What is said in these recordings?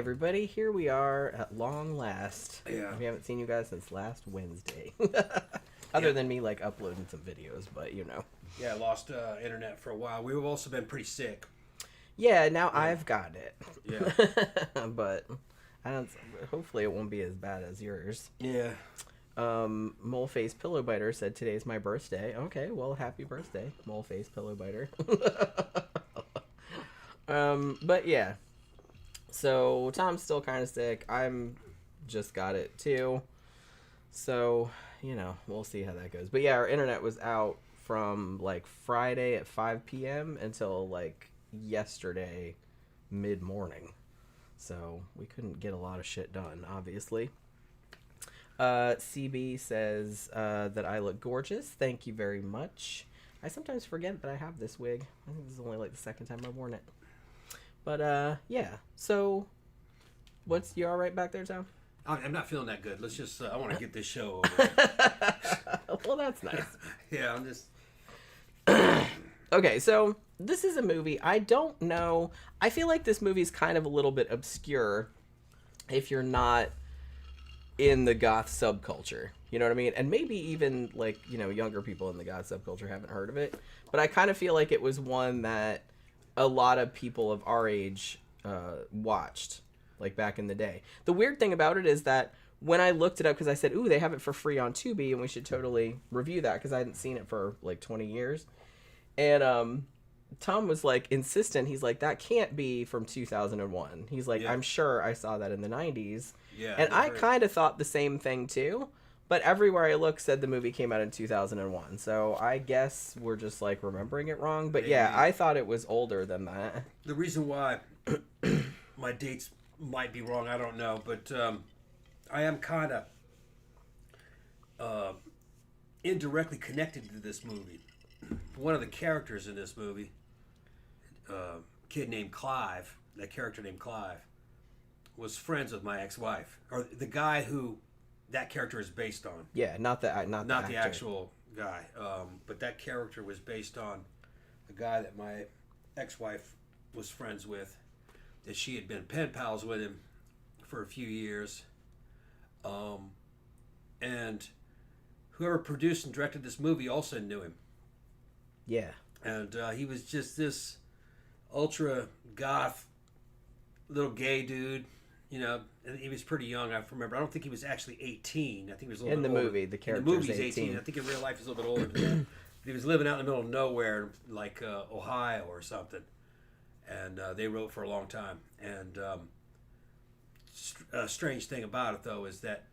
everybody, here we are at long last. Yeah. We haven't seen you guys since last Wednesday. Other than me, like, uploading some videos, but, you know. Yeah, I lost internet for a while. We've also been pretty sick. Yeah, now I've got it. Yeah. But, hopefully it won't be as bad as yours. Yeah. Moleface Pillow Biter said today's my birthday. Okay, well, happy birthday, Moleface Pillow Biter. But yeah. So, Tom's still kind of sick. I'm just got it, too. So, you know, we'll see how that goes. But yeah, our internet was out from, like, Friday at 5 p.m. until, like, yesterday mid-morning. So, we couldn't get a lot of shit done, obviously. CB says that I look gorgeous. Thank you very much. I sometimes forget that I have this wig. I think this is only, like, the second time I've worn it. But, yeah. So, you all right back there, Tom? I'm not feeling that good. Let's just, I want to get this show over. Well, that's nice. Yeah, I'm just... Okay, so, this is a movie. I don't know. I feel like this movie is kind of a little bit obscure if you're not in the goth subculture. You know what I mean? And maybe even, like, you know, younger people in the goth subculture haven't heard of it. But I kind of feel like it was one that a lot of people of our age watched, like, back in the day. The weird thing about it is that when I looked it up, because I said, ooh, they have it for free on Tubi, and we should totally review that, because I hadn't seen it for, like, 20 years. And Tom was, like, insistent. He's like, that can't be from 2001. He's like, yeah. I'm sure I saw that in the 90s. Yeah. And I kind of thought the same thing, too. But everywhere I looked said the movie came out in 2001. So I guess we're just, like, remembering it wrong. But, yeah, I thought it was older than that. The reason why my dates might be wrong, I don't know. But I am kind of indirectly connected to this movie. One of the characters in this movie, kid named Clive, that character named Clive, was friends with my ex-wife. Or the guy who that character is based on. Yeah, not the actual guy. But that character was based on a guy that my ex-wife was friends with, that she had been pen pals with him for a few years. And whoever produced and directed this movie also knew him. Yeah. And he was just this ultra goth little gay dude. You know, and he was pretty young, I remember. I don't think he was actually 18. I think he was a little bit older. In the movie, the character is 18. I think in real life he's a little bit older than that. But he was living out in the middle of nowhere, like Ohio or something. And they wrote for a long time. And a strange thing about it, though, is that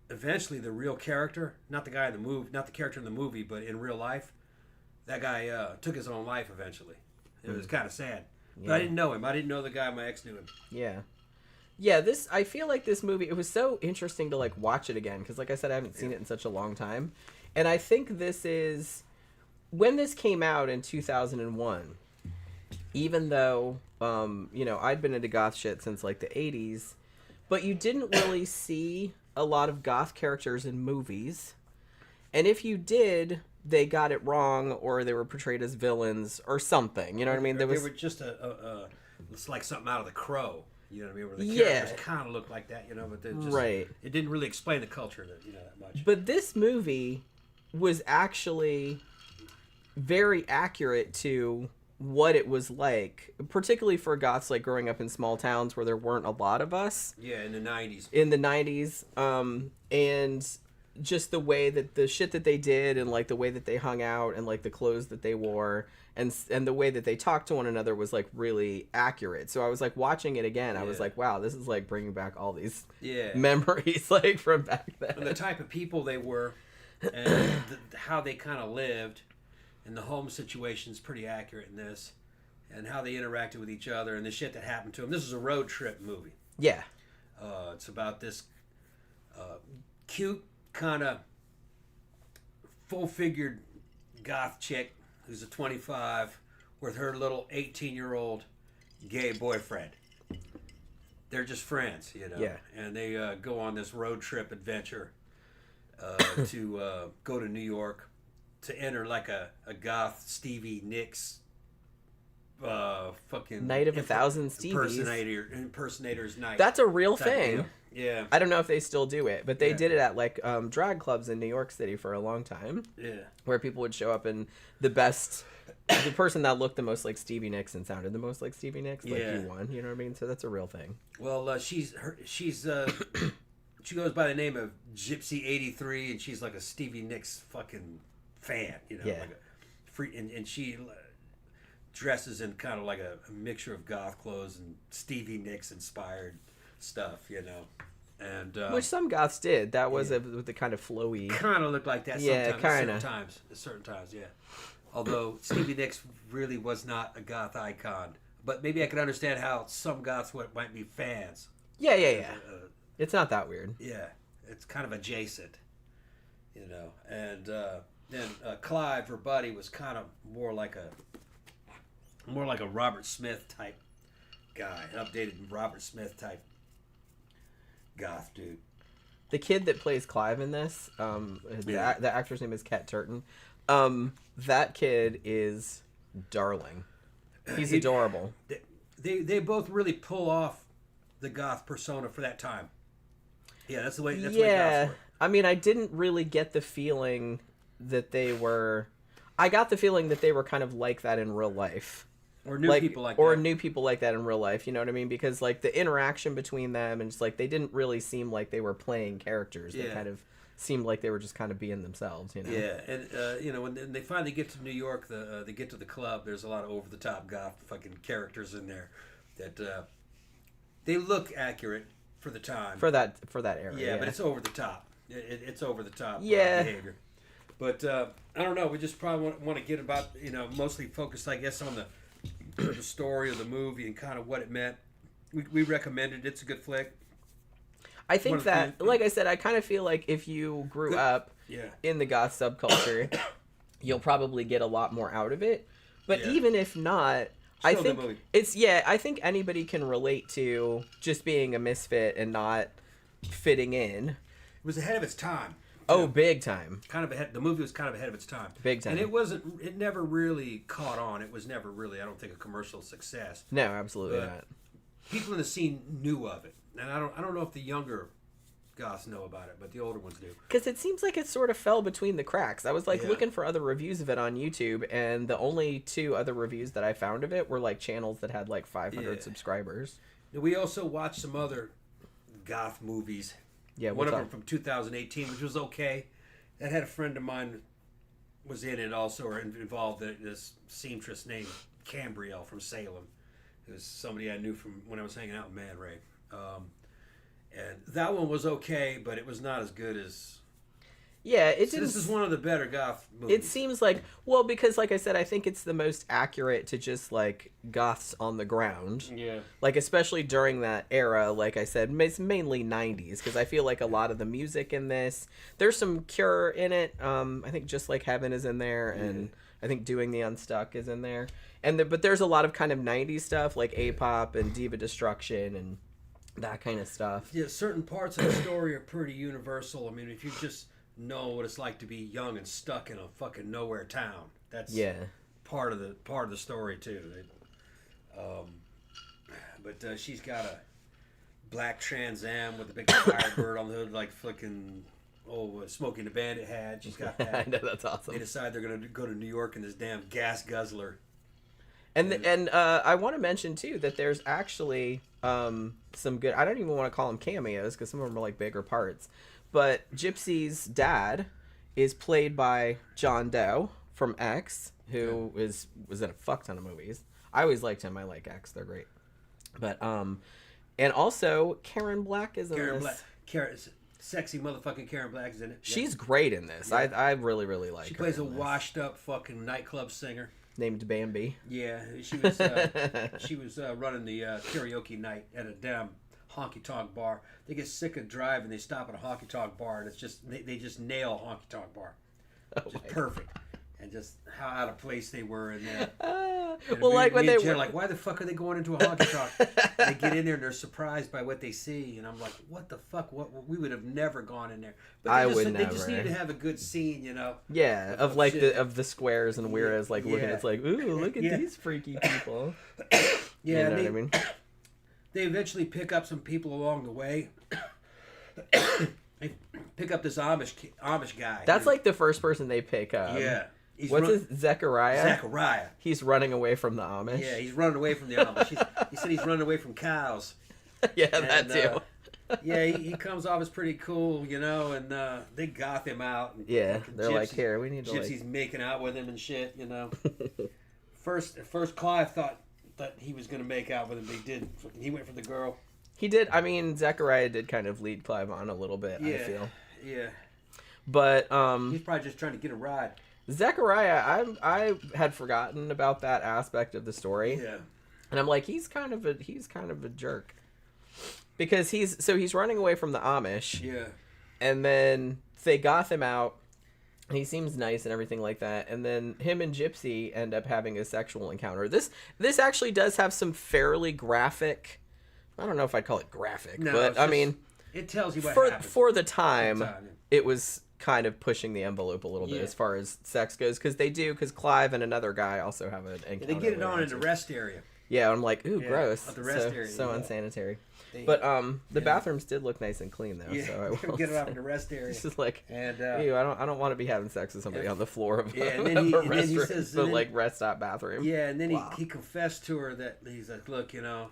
eventually the real character, not the guy in the movie, not the character in the movie, but in real life, that guy took his own life eventually. It was kind of sad. But yeah. I didn't know him. I didn't know the guy. My ex knew him. Yeah. Yeah, I feel like this movie, it was so interesting to, like, watch it again, because, like I said, I haven't seen it in such a long time. And I think this is, when this came out in 2001, even though, you know, I'd been into goth shit since, like, the 80s, but you didn't really see a lot of goth characters in movies. And if you did, they got it wrong, or they were portrayed as villains, or something. You know what I mean? They were just it's like something out of The Crow. You know what I mean? Where the characters kind of look like that, you know, but they just, it didn't really explain the culture that, you know, that much. But this movie was actually very accurate to what it was like, particularly for goths, like, growing up in small towns where there weren't a lot of us. Yeah, in the 90s. And just the way that the shit that they did, and, like, the way that they hung out, and, like, the clothes that they wore, and the way that they talked to one another was, like, really accurate. So I was, like, watching it again. I was like, wow, this is, like, bringing back all these memories, like, from back then. And the type of people they were, and how they kind of lived, and the home situation's pretty accurate in this, and how they interacted with each other, and the shit that happened to them. This is a road trip movie. Yeah. It's about this cute, kind of full-figured goth chick who's a 25 with her little 18-year-old gay boyfriend. They're just friends, you know. Yeah. And they go on this road trip adventure to go to New York to enter like a goth Stevie Nicks fucking Night of a Thousand Stevies. Impersonators night. That's a real thing. Deal. Yeah. I don't know if they still do it, but they did it at like drag clubs in New York City for a long time. Yeah. Where people would show up and the person that looked the most like Stevie Nicks and sounded the most like Stevie Nicks, like you won. You know what I mean? So that's a real thing. Well, she goes by the name of Gypsy 83, and she's like a Stevie Nicks fucking fan. You know, like a free, and she dresses in kind of like a mixture of goth clothes and Stevie Nicks inspired stuff, you know, and which some goths did. That was with the kind of flowy. Kind of looked like that. Yeah, kind of. At certain times, yeah. Although Stevie Nicks really was not a goth icon, but maybe I could understand how some goths might be fans. Yeah. It's not that weird. Yeah, it's kind of adjacent, you know. And then Clive, her buddy, was kind of more like a Robert Smith type guy, an updated Robert Smith type goth dude. The kid that plays Clive in this, the actor's name is Ket Turton. That kid is darling. He's adorable. They both really pull off the goth persona for that time. Yeah, that's the way. That's the way goths were. I mean, I didn't really get the feeling that they were. I got the feeling that they were kind of like that in real life. Or new people like that. Or new people like that in real life, you know what I mean? Because, like, the interaction between them and just, like, they didn't really seem like they were playing characters. They kind of seemed like they were just kind of being themselves, you know? Yeah, and, you know, when they finally get to New York, they get to the club, there's a lot of over-the-top goth fucking characters in there that they look accurate for the time. For that era, yeah. But it's over the top. It's over the top behavior. But, I don't know, we just probably want to get about, you know, mostly focused, I guess, on the story of the movie and kind of what it meant. We recommend it. It's a good flick. I think that, like I said, I kind of feel like if you grew up in the goth subculture, you'll probably get a lot more out of it. But even if not, I think I think anybody can relate to just being a misfit and not fitting in. It was ahead of its time. Oh, big time. Kind of ahead. The movie was kind of ahead of its time. Big time. And it never really caught on. It was never really, I don't think, a commercial success. No, absolutely not. People in the scene knew of it. And I don't know if the younger goths know about it, but the older ones do. Because it seems like it sort of fell between the cracks. I was like looking for other reviews of it on YouTube, and the only 2 other reviews that I found of it were like channels that had like 500 subscribers. We also watched some other goth movies. Yeah, one of them from 2018, which was okay. That had a friend of mine was in it also, or involved in this seamstress named Cambrielle from Salem. It was somebody I knew from when I was hanging out with Man Ray. And that one was okay, but it was not as good as... Yeah, this is one of the better goth movies. It seems like, well, because like I said, I think it's the most accurate to just like goths on the ground. Yeah. Like, especially during that era, like I said, it's mainly 90s, because I feel like a lot of the music in this, there's some Cure in it. I think Just Like Heaven is in there, and I think Doing the Unstuck is in there. But there's a lot of kind of 90s stuff, like A-pop and Diva Destruction and that kind of stuff. Yeah, certain parts of the story are pretty universal. I mean, if you just know what it's like to be young and stuck in a fucking nowhere town, that's part of the story too. But she's got a black Trans Am with a big Firebird on the hood, like fucking Smokey and the Bandit had. She's got that. I know, that's awesome. They decide they're gonna go to New York in this damn gas guzzler. And I want to mention too that there's actually some good. I don't even want to call them cameos because some of them are like bigger parts. But Gypsy's dad is played by John Doe from X, who was in a fuck ton of movies. I always liked him. I like X; they're great. But and also Karen Black is in this. Sexy motherfucking Karen Black is in it. She's great in this. Yeah. I really like her. She plays a washed up fucking nightclub singer named Bambi. Yeah, she was running the karaoke night at a damn honky tonk bar. They get sick of driving, they stop at a honky tonk bar, and it's just they just nail honky tonk bar. Just perfect. and just how out of place they were in there. Well, like when they were like, why the fuck are they going into a honky tonk? They get in there and they're surprised by what they see, and I'm like, what the fuck? What we would have never gone in there. But they just need to have a good scene, you know. Yeah, of like the squares and whereas like looking, it's like, ooh, look at these freaky people. Yeah, you know what I mean. They eventually pick up some people along the way. They pick up this Amish guy. That's like the first person they pick up. Yeah. What's his Zechariah? Zechariah. He's running away from the Amish. Yeah, he's running away from the Amish. He said he's running away from cows. Yeah, that too. Yeah, he comes off as pretty cool, you know, and they goth him out. And yeah, they're like, here, we need to Gypsy's making out with him and shit, you know. First Clive thought he was going to make out with him, but he didn't. He went for the girl. He did. I mean, Zechariah did kind of lead Clive on a little bit, I feel. Yeah. But he's probably just trying to get a ride. Zechariah, I had forgotten about that aspect of the story. Yeah. And I'm like, he's kind of a jerk. Because he's running away from the Amish. Yeah. And then they goth him out. He seems nice and everything like that. And then him and Gypsy end up having a sexual encounter. This actually does have some fairly graphic, I don't know if I'd call it graphic, but I mean, it tells you what happened. For the time, it was kind of pushing the envelope a little bit as far as sex goes, because Clive and another guy also have an encounter. They get it on in the rest area. Yeah, I'm like, ooh, gross. The rest area. So unsanitary. But the bathrooms did look nice and clean though. Yeah, so I will get it off in the rest area. It's just like, and ew, I don't want to be having sex with somebody on the floor of, and then he says, like rest stop bathroom. Yeah, and then he confessed to her that he's like, look, you know,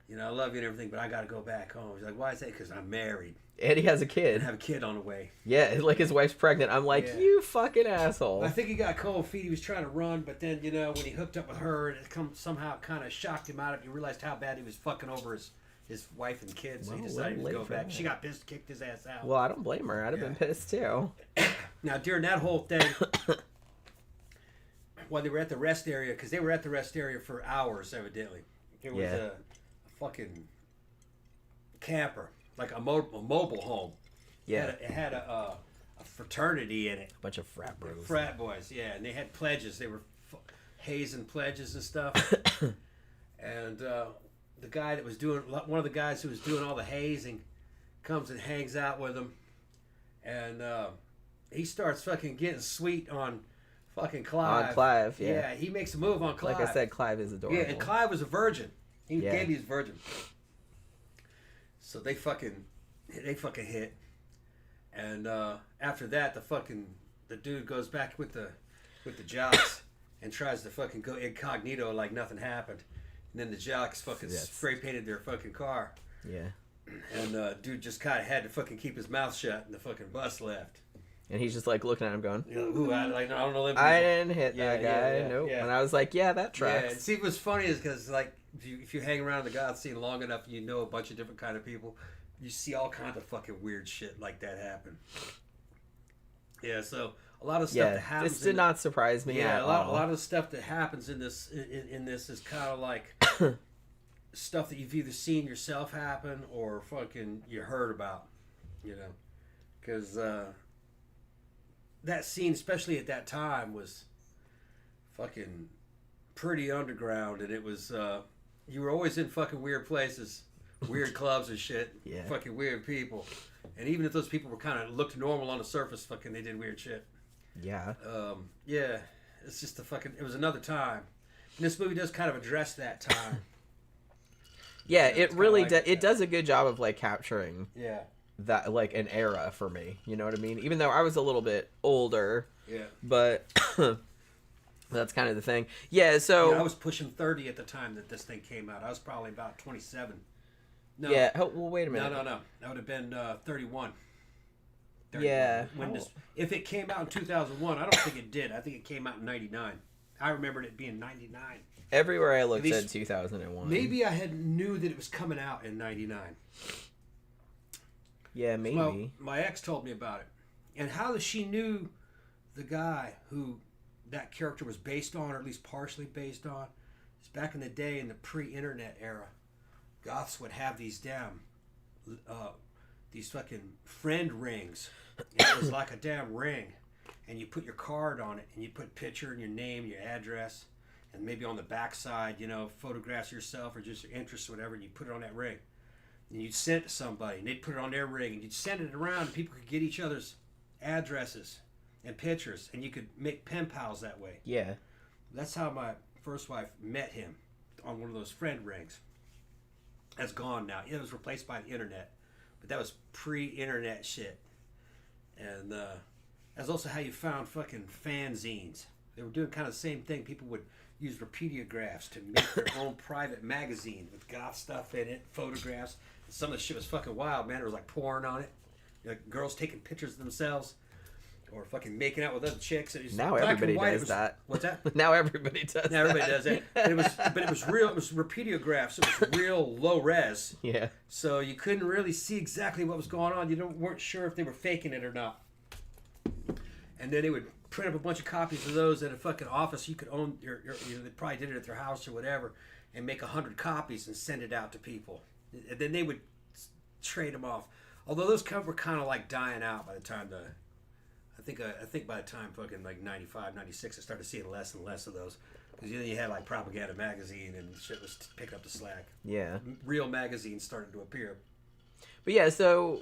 I love you and everything, but I got to go back home. She's like, why is that? Because I'm married. And he has a kid. And have a kid on the way. Yeah, like his wife's pregnant. I'm like, you fucking asshole. I think he got cold feet. He was trying to run, but then, you know, when he hooked up with her, it somehow kind of shocked him out of it. He realized how bad he was fucking over his wife and kids, so he decided to go back. She got pissed, kicked his ass out. Well, I don't blame her. I'd have been pissed too. Now, during that whole thing, while they were at the rest area, because they were at the rest area for hours, evidently. There was a fucking camper, like a mobile home. Yeah. It had a fraternity in it. A bunch of frat bros. Frat boys, yeah. And they had pledges. They were hazing pledges and stuff. And the guy that was doing, one of the guys who was doing all the hazing comes and hangs out with him. And he starts fucking getting sweet on fucking Clive. On Clive, yeah. Yeah, he makes a move on Clive. Like I said, Clive is adorable. Yeah, and Clive was a virgin. He gave his virgin. So they fucking hit. And after that, the dude goes back with the jocks and tries to fucking go incognito like nothing happened. And then the jocks fucking spray painted their fucking car. Yeah. And dude just kind of had to fucking keep his mouth shut, and the fucking bus left. And he's just like looking at him going, ooh, I don't know. I didn't hit that guy. Nope. Yeah. And I was like, yeah, that tracks. Yeah, and see, what's funny is because, like, if you hang around the goth scene long enough, you know a bunch of different kind of people. You see all kinds of fucking weird shit like that happen. Yeah, so a lot of stuff that happens. This did not surprise me at all. A lot of the stuff that happens in this is kind of like stuff that you've either seen yourself happen or fucking you heard about, you know, because that scene, especially at that time, was fucking pretty underground, and it was you were always in fucking weird places, weird clubs and shit, fucking weird people, and even if those people were kind of looked normal on the surface, fucking they did weird shit. Yeah. Yeah, it's just it was another time, and this movie does kind of address that time. Yeah, it really it does a good job of like capturing that, like, an era for me, you know what I mean? Even though I was a little bit older, but that's kind of the thing. Yeah, so I was pushing 30 at the time that this thing came out. I was probably about 27. No. Yeah. Well, wait a minute. No. That would have been 31. 31. Yeah. If it came out in 2001, I don't think it did. I think it came out in 99. I remembered it being 99. Everywhere I looked said 2001. Maybe I knew that it was coming out in 99. Yeah, maybe. Well, my ex told me about it. And how she knew the guy who that character was based on, or at least partially based on, is back in the day in the pre-internet era. Goths would have these these fucking friend rings. It was like a damn ring. and you put your card on it, and you put picture and your name, your address, and maybe on the back side, photographs of yourself or just your interests or whatever, and you put it on that ring. And you'd send it to somebody, and they'd put it on their ring, and you'd send it around, and people could get each other's addresses and pictures, and you could make pen pals that way. Yeah. That's how my first wife met him, on one of those friend rings. That's gone now. It was replaced by the internet, but that was pre-internet shit. And that's also how you found fucking fanzines. They were doing kind of the same thing. People would use repeatiographs to make their own private magazine with goth stuff in it, photographs. And some of the shit was fucking wild, man. There was like porn on it, like girls taking pictures of themselves, or fucking making out with other chicks. And now everybody does that. What's that? Now everybody does. Now everybody does that. But it was real. It was repeatiographs. It was real low res. Yeah. So you couldn't really see exactly what was going on. You weren't sure if they were faking it or not. And then they would print up a bunch of copies of those at a fucking office. You could own they probably did it at their house or whatever, and make 100 copies and send it out to people. And then they would trade them off. Although those were kind of like dying out by the time I think by the time fucking like 95, 96, I started seeing less and less of those. Because then you had like Propaganda Magazine and shit was picking up the slack. Yeah. Real magazines started to appear. But yeah, so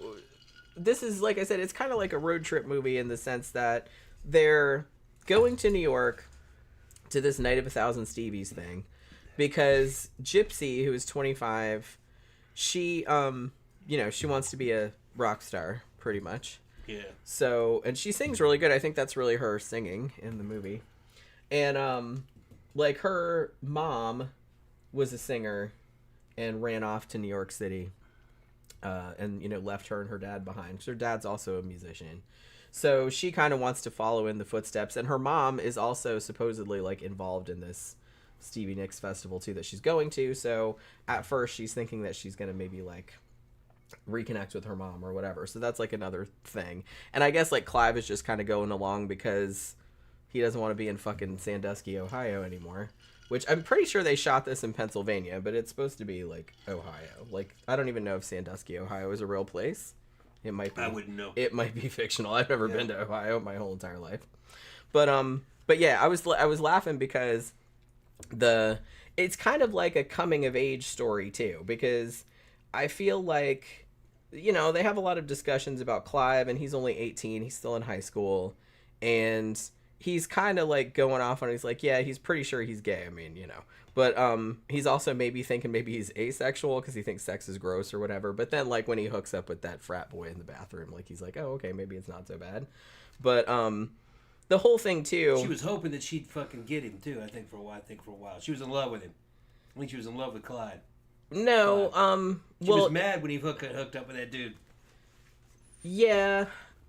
this is, like I said, it's kind of like a road trip movie in the sense that they're going to New York to this Night of 1,000 Stevies thing because Gypsy, who is 25, she, she wants to be a rock star pretty much. Yeah. So, and she sings really good. I think that's really her singing in the movie. And, like, her mom was a singer and ran off to New York City and, left her and her dad behind. Her dad's also a musician. So she kind of wants to follow in the footsteps. And her mom is also supposedly, like, involved in this Stevie Nicks festival, too, that she's going to. So at first she's thinking that she's going to maybe, like, reconnect with her mom or whatever. So that's like another thing. And I guess like Clive is just kind of going along because he doesn't want to be in fucking Sandusky, Ohio anymore, which I'm pretty sure they shot this in Pennsylvania, but it's supposed to be like Ohio. Like, I don't even know if Sandusky, Ohio is a real place. It might be. I wouldn't know. It might be fictional. I've never been to Ohio my whole entire life. But yeah, I was laughing because it's kind of like a coming of age story too, because I feel like, they have a lot of discussions about Clive, and he's only 18. He's still in high school. And he's kind of, like, going off on, he's like, yeah, he's pretty sure he's gay. I mean, But he's also maybe thinking maybe he's asexual because he thinks sex is gross or whatever. But then, like, when he hooks up with that frat boy in the bathroom, like, he's like, oh, okay, maybe it's not so bad. But the whole thing, too... She was hoping that she'd fucking get him, too, I think, for a while. She was in love with him. I think she was in love with Clyde. No, She was mad when he hooked up with that dude. Yeah.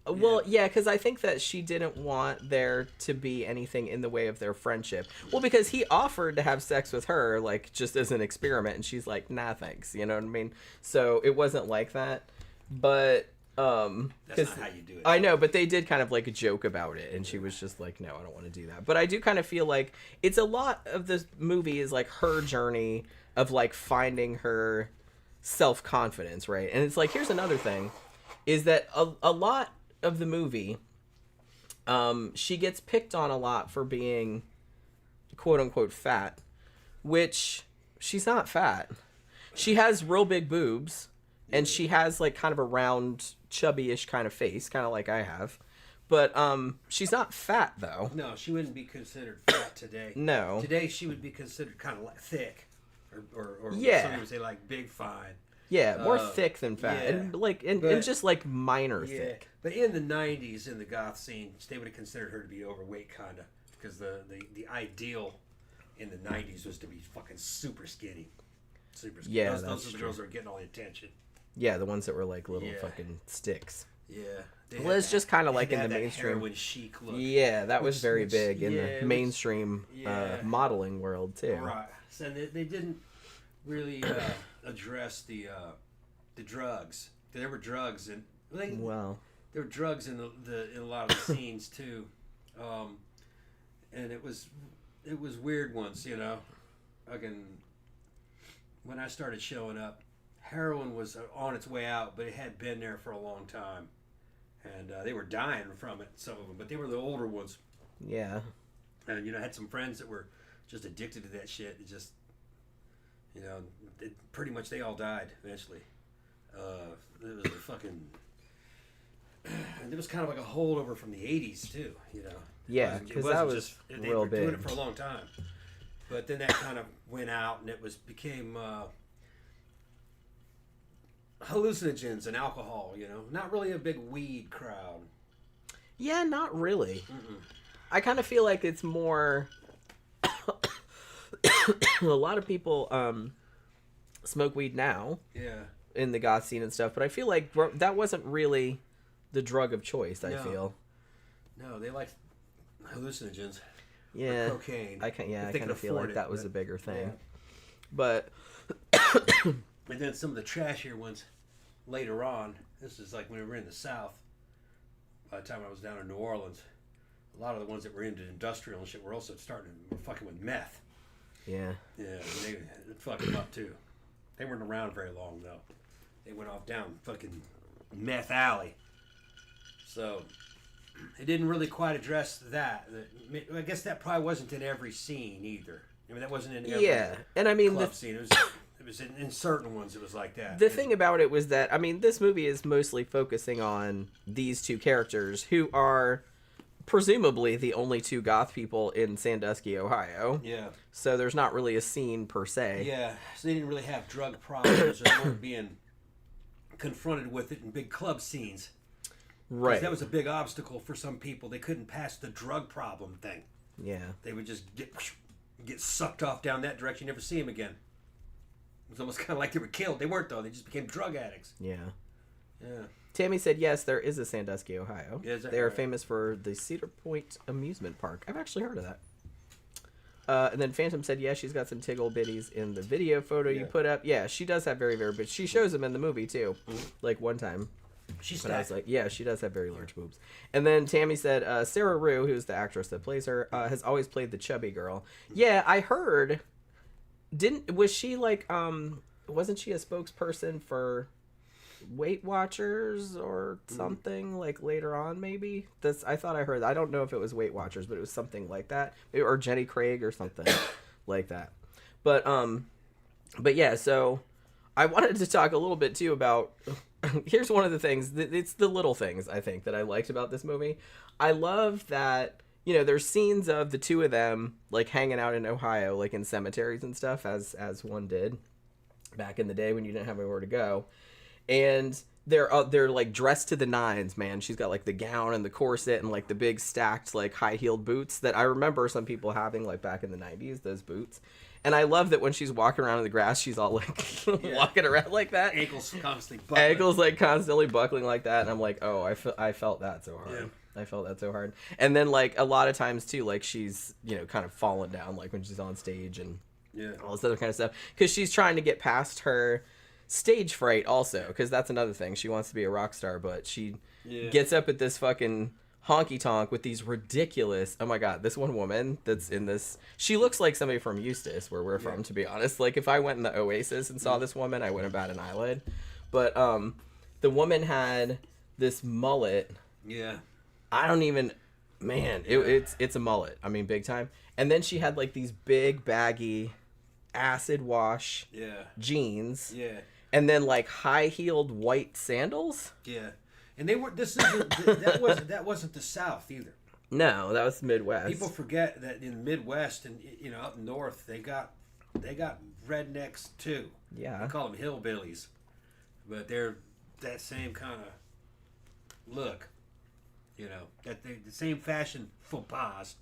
Well, yeah, because I think that she didn't want there to be anything in the way of their friendship. Well, because he offered to have sex with her, like, just as an experiment, and she's like, nah, thanks. You know what I mean? So it wasn't like that. But, That's not how you do it. I know, but they did kind of, like, joke about it, and she was just like, no, I don't want to do that. But I do kind of feel like it's a lot of this movie is, like, her journey of, like, finding her self-confidence, right? And it's like, here's another thing, is that a lot of the movie, she gets picked on a lot for being quote-unquote fat, which she's not fat. She has real big boobs, and she has, like, kind of a round, chubby-ish kind of face, kind of like I have. But she's not fat, though. No, she wouldn't be considered fat today. No. Today she would be considered kind of like thick. Or yeah. Some would say like big fine. Yeah, more thick than fat, yeah. and just like minor thick. But in the '90s, in the goth scene, they would have considered her to be overweight, kind of, because the ideal in the '90s was to be fucking super skinny. Yeah, those are the girls that were getting all the attention. Yeah, the ones that were like little fucking sticks. Yeah. Well, it's just kind of like in the mainstream. Heroin chic look. Yeah, that was very big in the mainstream modeling world too. Right. So they didn't really address the drugs. There were drugs and there were drugs in in a lot of the scenes too, and it was weird once, when I started showing up, heroin was on its way out, but it had been there for a long time, and they were dying from it. Some of them, but they were the older ones. Yeah. And I had some friends that were just addicted to that shit. It just, pretty much they all died eventually. It was a fucking. And it was kind of like a holdover from the '80s too, Yeah, because that was just, they real were big. doing it for a long time, but then that kind of went out, and it became hallucinogens and alcohol. Not really a big weed crowd. Yeah, not really. Mm-mm. I kind of feel like it's more. A lot of people smoke weed now. Yeah. In the goth scene and stuff, but I feel like that wasn't really the drug of choice. I feel. No, they like hallucinogens. Yeah. Cocaine. I kind of feel like that was a bigger thing. Yeah. But. And then some of the trashier ones later on. This is like when we were in the South. By the time I was down in New Orleans, a lot of the ones that were into industrial and shit were also were fucking with meth. Yeah. Yeah, they fucked them up too. They weren't around very long though. They went off down fucking meth alley. So it didn't really quite address that. I guess that probably wasn't in every scene either. I mean, that wasn't in every and I mean club scene. It was in certain ones. It was like that. The thing about it was that this movie is mostly focusing on these two characters who are presumably the only two goth people in Sandusky, Ohio. Yeah. So there's not really a scene per se. Yeah. So they didn't really have drug problems, or they weren't being confronted with it in big club scenes. Right. That was a big obstacle for some people. They couldn't pass the drug problem thing. Yeah. They would just get sucked off down that direction. You never see them again. It was almost kind of like they were killed. They weren't though. They just became drug addicts. Yeah. Yeah. Tammy said, yes, there is a Sandusky, Ohio. Yeah, is that they are right? famous for the Cedar Point Amusement Park. I've actually heard of that. And then Phantom said, yeah, she's got some tiggle bitties in the video photo you put up. Yeah, she does have very, very big. She shows them in the movie, too. Like, one time. She's But I was like, yeah, she does have very large boobs. And then Tammy said, Sarah Rue, who's the actress that plays her, has always played the chubby girl. Yeah, I heard. Was she, like, wasn't she a spokesperson for Weight Watchers or something like later on? Maybe I thought I heard. I don't know if it was Weight Watchers, but it was something like that, or Jenny Craig or something like that. But yeah. So I wanted to talk a little bit too about. Here's one of the things. It's the little things I think that I liked about this movie. I love that there's scenes of the two of them like hanging out in Ohio, like in cemeteries and stuff, as one did back in the day when you didn't have anywhere to go. And they're like dressed to the nines, man. She's got like the gown and the corset and like the big stacked like high heeled boots that I remember some people having like back in the 90s, those boots. And I love that when she's walking around in the grass, she's all like walking around like that. Ankles constantly buckling. Ankles like constantly buckling like that. And I'm like, oh, I felt that so hard. Yeah. I felt that so hard. And then like a lot of times too, like she's, kind of falling down like when she's on stage and all this other kind of stuff. Because she's trying to get past her stage fright also, because that's another thing. She wants to be a rock star, but she gets up at this fucking honky tonk with these ridiculous, oh my god, this one woman that's in this, she looks like somebody from Eustis, where we're from, to be honest. Like if I went in the Oasis and saw this woman, I wouldn't bat an eyelid. But the woman had this mullet. Yeah. I don't even, man, it's a mullet. I mean, big time. And then she had like these big baggy acid wash jeans. Yeah. And then like high-heeled white sandals. Yeah, and they were. That wasn't the South either. No, that was Midwest. People forget that in the Midwest and up north they got rednecks too. Yeah, they call them hillbillies, but they're that same kind of look. The same fashion faux pas.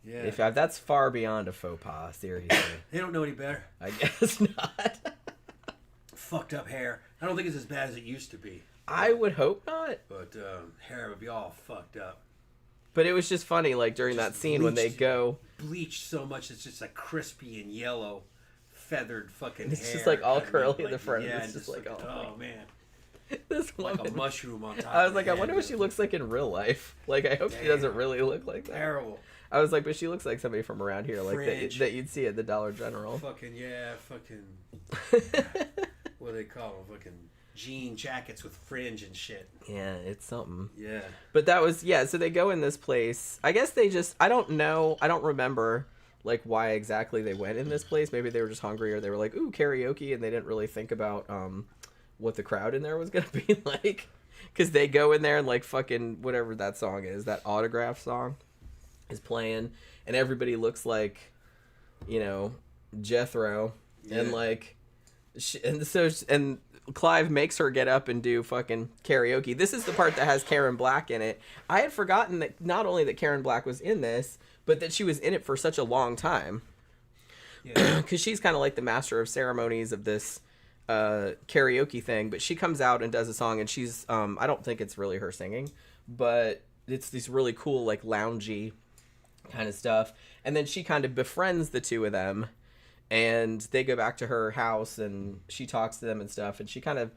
Yeah, that's far beyond a faux pas. Seriously, they don't know any better. I guess not. Fucked up hair. I don't think it's as bad as it used to be. I would hope not. But hair would be all fucked up. But it was just funny, like during that scene when they go bleached so much, it's just like crispy and yellow, feathered fucking it's hair. just like all curly like, at the front. Yeah, it's just like oh man, this woman, like a mushroom on top. I was of like, I wonder what she looks like in real life. Like, I hope she doesn't really look like that. Terrible. I was like, but she looks like somebody from around here, like that you'd see at the Dollar General. Fucking. What do they call them? Fucking jean jackets with fringe and shit. Yeah, it's something. Yeah. But that was, yeah, so they go in this place. I guess they just, I don't know, I don't remember, like, why exactly they went in this place. Maybe they were just hungry, or they were like, ooh, karaoke, and they didn't really think about what the crowd in there was going to be like. Because they go in there and, like, fucking whatever that song is, that Autograph song is playing, and everybody looks like, you know, Jethro. Yeah. And, like, and Clive makes her get up and do fucking karaoke. This is the part that has Karen Black in it. I had forgotten that not only that Karen Black was in this, but that she was in it for such a long time. Yeah. Because she's kind of like the master of ceremonies of this karaoke thing. But she comes out and does a song, and she's, I don't think it's really her singing, but it's this really cool, like, loungy kind of stuff. And then she kind of befriends the two of them. And they go back to her house, and she talks to them and stuff, and she kind of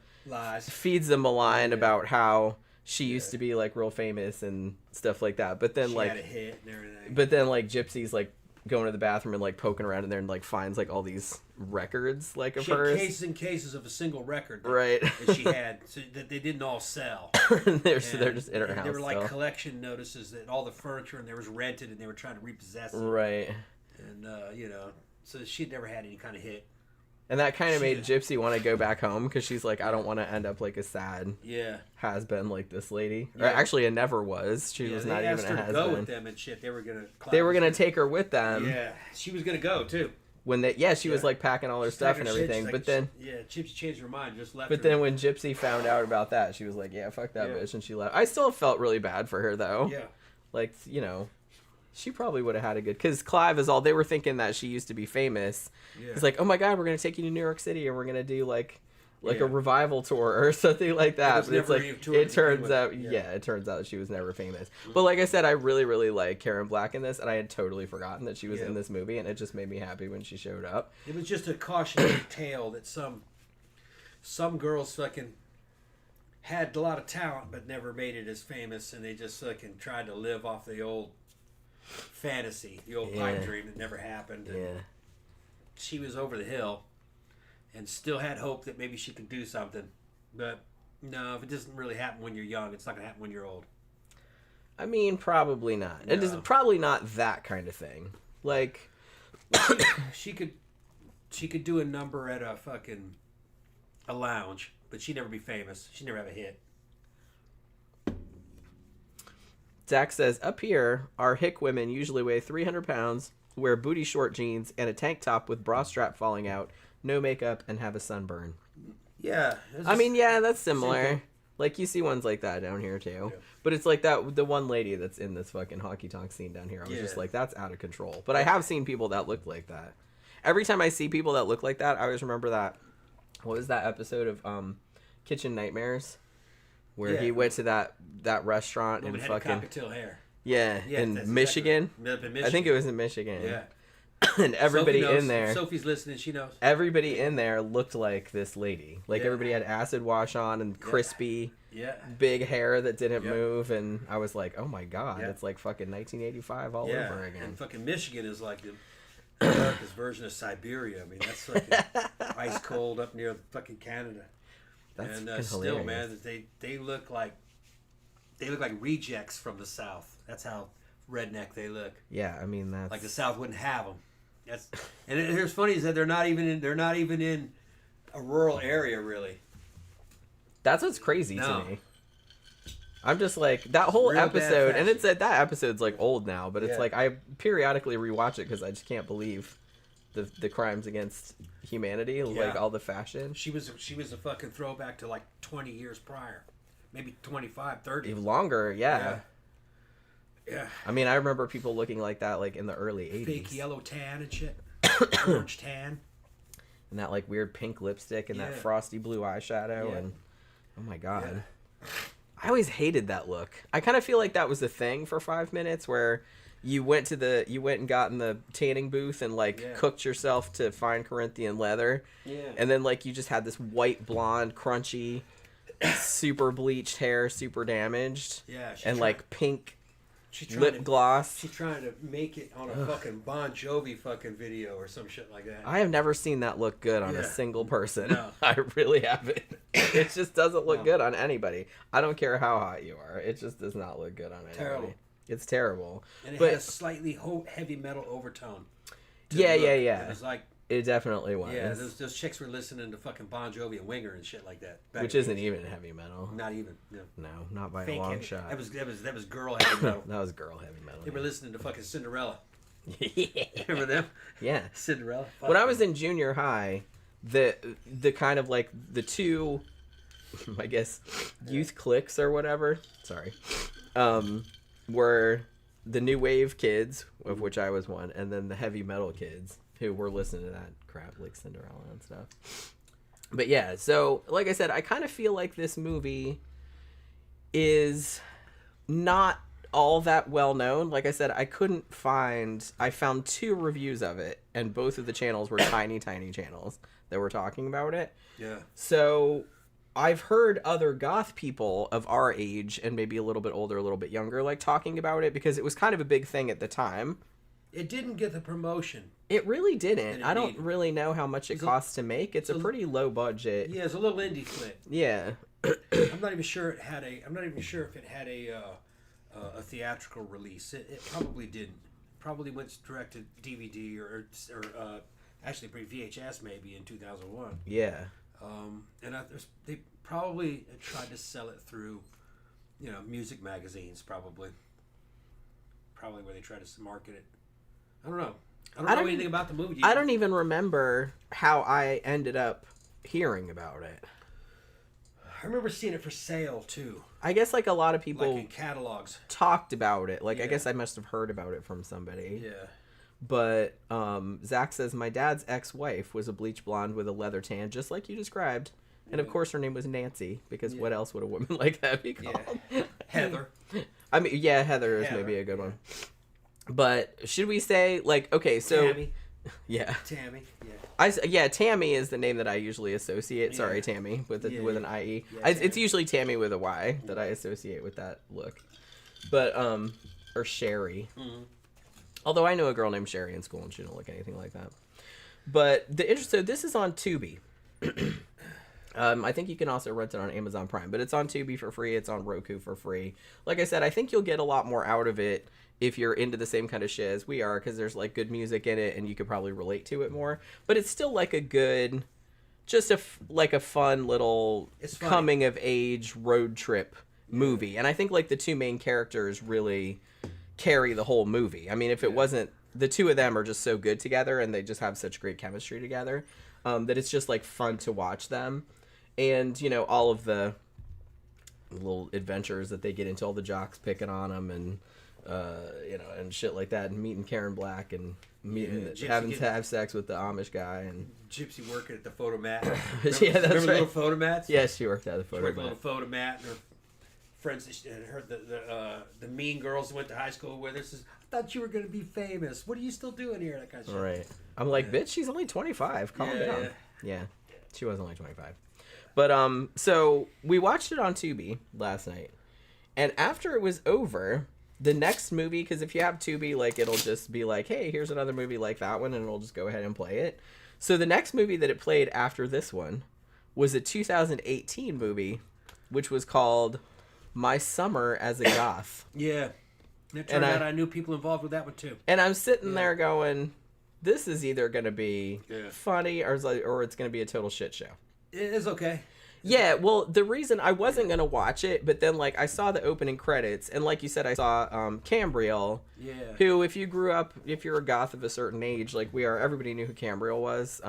feeds them a line about how she used to be, like, real famous and stuff like that. But then, she like, had a hit and everything. But then, like, Gypsy's, like, going to the bathroom and, like, poking around in there and, like, finds, like, all these records, like, of she hers. She had cases and cases of a single record right. that she had, so that they didn't all sell. they're just in her house. There were, like, still. Collection notices that all the furniture and there was rented, and they were trying to repossess it. Right. And, you know... So she'd never had any kind of hit. And that kind of made Gypsy want to go back home, because she's like, I don't want to end up like a sad has-been like this lady. Yeah. Or actually, it never was. She was not even a has-been. They asked her to go with them and shit. They were going to take her with them. Yeah, she was going to go, too. When she was like packing all her stuff and everything. Like, but then... Yeah, Gypsy changed her mind, just left But then when Gypsy found out about that, she was like, yeah, fuck that bitch, and she left. I still felt really bad for her, though. Yeah. Like, you know... She probably would have had a good... Because Clive is all... They were thinking that she used to be famous. Yeah. He's like, oh my God, we're going to take you to New York City, and we're going to do, like a revival tour or something like that. But it's like... It turns out... Yeah, it turns out she was never famous. Mm-hmm. But like I said, I really, really like Karen Black in this, and I had totally forgotten that she was in this movie, and it just made me happy when she showed up. It was just a cautionary tale that some girls fucking had a lot of talent, but never made it as famous, and they just fucking tried to live off the old... fantasy, the old pipe dream that never happened. And she was over the hill and still had hope that maybe she could do something. But no, if it doesn't really happen when you're young, it's not going to happen when you're old. I mean, probably not. No. It is probably not that kind of thing. Like, she could do a number at a lounge, but she'd never be famous. She'd never have a hit. Zach says, up here, our hick women usually weigh 300 pounds, wear booty short jeans, and a tank top with bra strap falling out, no makeup, and have a sunburn. Yeah. I mean, yeah, that's similar. Simple. Like, you see ones like that down here, too. Yeah. But it's like that, the one lady that's in this fucking honky tonk scene down here, I was just like, that's out of control. But I have seen people that look like that. Every time I see people that look like that, I always remember that, what was that episode of Kitchen Nightmares? Where he went to that restaurant in fucking cockatiel hair. Yeah, in Michigan. Exactly. I think it was in Michigan. Yeah. And everybody in there. Sophie's listening, she knows. Everybody in there looked like this lady. Like everybody had acid wash on and crispy, big hair that didn't move, and I was like, oh my God, it's like fucking 1985 all over again. And fucking Michigan is like the America's version of Siberia. I mean, that's fucking ice cold up near fucking Canada. That's and still, man, they look like rejects from the South. That's how redneck they look. Yeah, I mean that's like the South wouldn't have them. And here's funny is that they're not even in a rural area really. That's what's crazy to me. I'm just like that whole real episode, and it's that episode's like old now, but it's like I periodically rewatch it because I just can't believe the crimes against humanity, like all the fashion. She was a fucking throwback to like 20 years prior, maybe 25, 30. Even longer, yeah. I mean, I remember people looking like that like in the early 80s. Fake yellow tan and shit, orange tan, and that like weird pink lipstick and that frosty blue eyeshadow, and oh my God. I always hated that look. I kind of feel like that was the thing for 5 minutes where you went and got in the tanning booth and like cooked yourself to fine Corinthian leather. Yeah. And then like you just had this white blonde crunchy super bleached hair, super damaged. Yeah. And like pink lip gloss. She's trying to make it on a fucking Bon Jovi fucking video or some shit like that. I have never seen that look good on a single person. No. I really haven't. It just doesn't look good on anybody. I don't care how hot you are. It just does not look good on anybody. Terrible. It's terrible. And it has slightly heavy metal overtone. Yeah. It was like... It definitely was. Yeah, those chicks were listening to fucking Bon Jovi and Winger and shit like that. Which isn't even heavy metal. Not even. No, not by Fake a long heavy. shot. That was girl heavy metal. That was girl heavy metal. They were listening to fucking Cinderella. Yeah. Remember them? Yeah. Cinderella. When I was in junior high, the kind of like the two, I guess, youth cliques or whatever. Sorry, were the new wave kids, of which I was one, and then the heavy metal kids who were listening to that crap like Cinderella and stuff. But yeah, so like I said, I kind of feel like this movie is not all that well known. Like I said, I found 2 reviews of it, and both of the channels were tiny channels that were talking about it. Yeah. So I've heard other goth people of our age and maybe a little bit older, a little bit younger, like talking about it because it was kind of a big thing at the time. It didn't get the promotion. It really didn't. I don't really know how much it costs to make. It's a pretty low budget. Yeah, it's a little indie flick. Yeah. I'm not even sure if it had a theatrical release. It probably didn't. Probably went direct to DVD or actually VHS maybe in 2001. Yeah. They probably tried to sell it through, music magazines probably where they tried to market it. I don't know. I don't know anything about the movie. I don't even remember how I ended up hearing about it. I remember seeing it for sale too. I guess like a lot of people like in catalogs talked about it. Like I guess I must have heard about it from somebody. Yeah. But Zach says my dad's ex-wife was a bleach blonde with a leather tan, just like you described. And of course her name was Nancy, because what else would a woman like that be called? Yeah. Heather. I mean, yeah, Heather is maybe a good one. But should we say, like, okay, so... Tammy. Yeah. Tammy, yeah. Tammy is the name that I usually associate. Yeah. Sorry, Tammy, with an IE. Yeah, it's usually Tammy with a Y that I associate with that look. But, or Sherry. Mm-hmm. Although I know a girl named Sherry in school and she don't look anything like that. But so this is on Tubi. I think you can also rent it on Amazon Prime, but it's on Tubi for free. It's on Roku for free. Like I said, I think you'll get a lot more out of it if you're into the same kind of shit as we are, because there's like good music in it and you could probably relate to it more. But it's still like a good, just a fun little coming of age road trip movie. And I think like the 2 main characters really carry the whole movie. I mean, if it wasn't, the 2 of them are just so good together and they just have such great chemistry together that it's just like fun to watch them. And, all of the little adventures that they get into, all the jocks picking on them and, and shit like that, and meeting Karen Black and having to have sex with the Amish guy and Gypsy working at the photomat. Yeah, that's remember right. the little photomats? Yeah, she worked at the She worked at photomat. the little photomat, and her friends and her the mean girls went to high school with her. Says, I thought you were gonna be famous. What are you still doing here? That kind of shit. Right. I'm like, bitch, she's only 25. Calm down. Yeah. Yeah, she was only 25. But so we watched it on Tubi last night, and after it was over, the next movie, because if you have Tubi, like it'll just be like, hey, here's another movie like that one, and it'll just go ahead and play it. So the next movie that it played after this one was a 2018 movie, which was called My Summer as a Goth. Yeah. And it turned out I knew people involved with that one too. And I'm sitting there going, this is either going to be funny or it's going to be a total shit show. It's okay. Yeah, well, the reason I wasn't going to watch it, but then, like, I saw the opening credits, and like you said, I saw Cambriel, who, if you're a goth of a certain age, like we are, everybody knew who Cambriel was.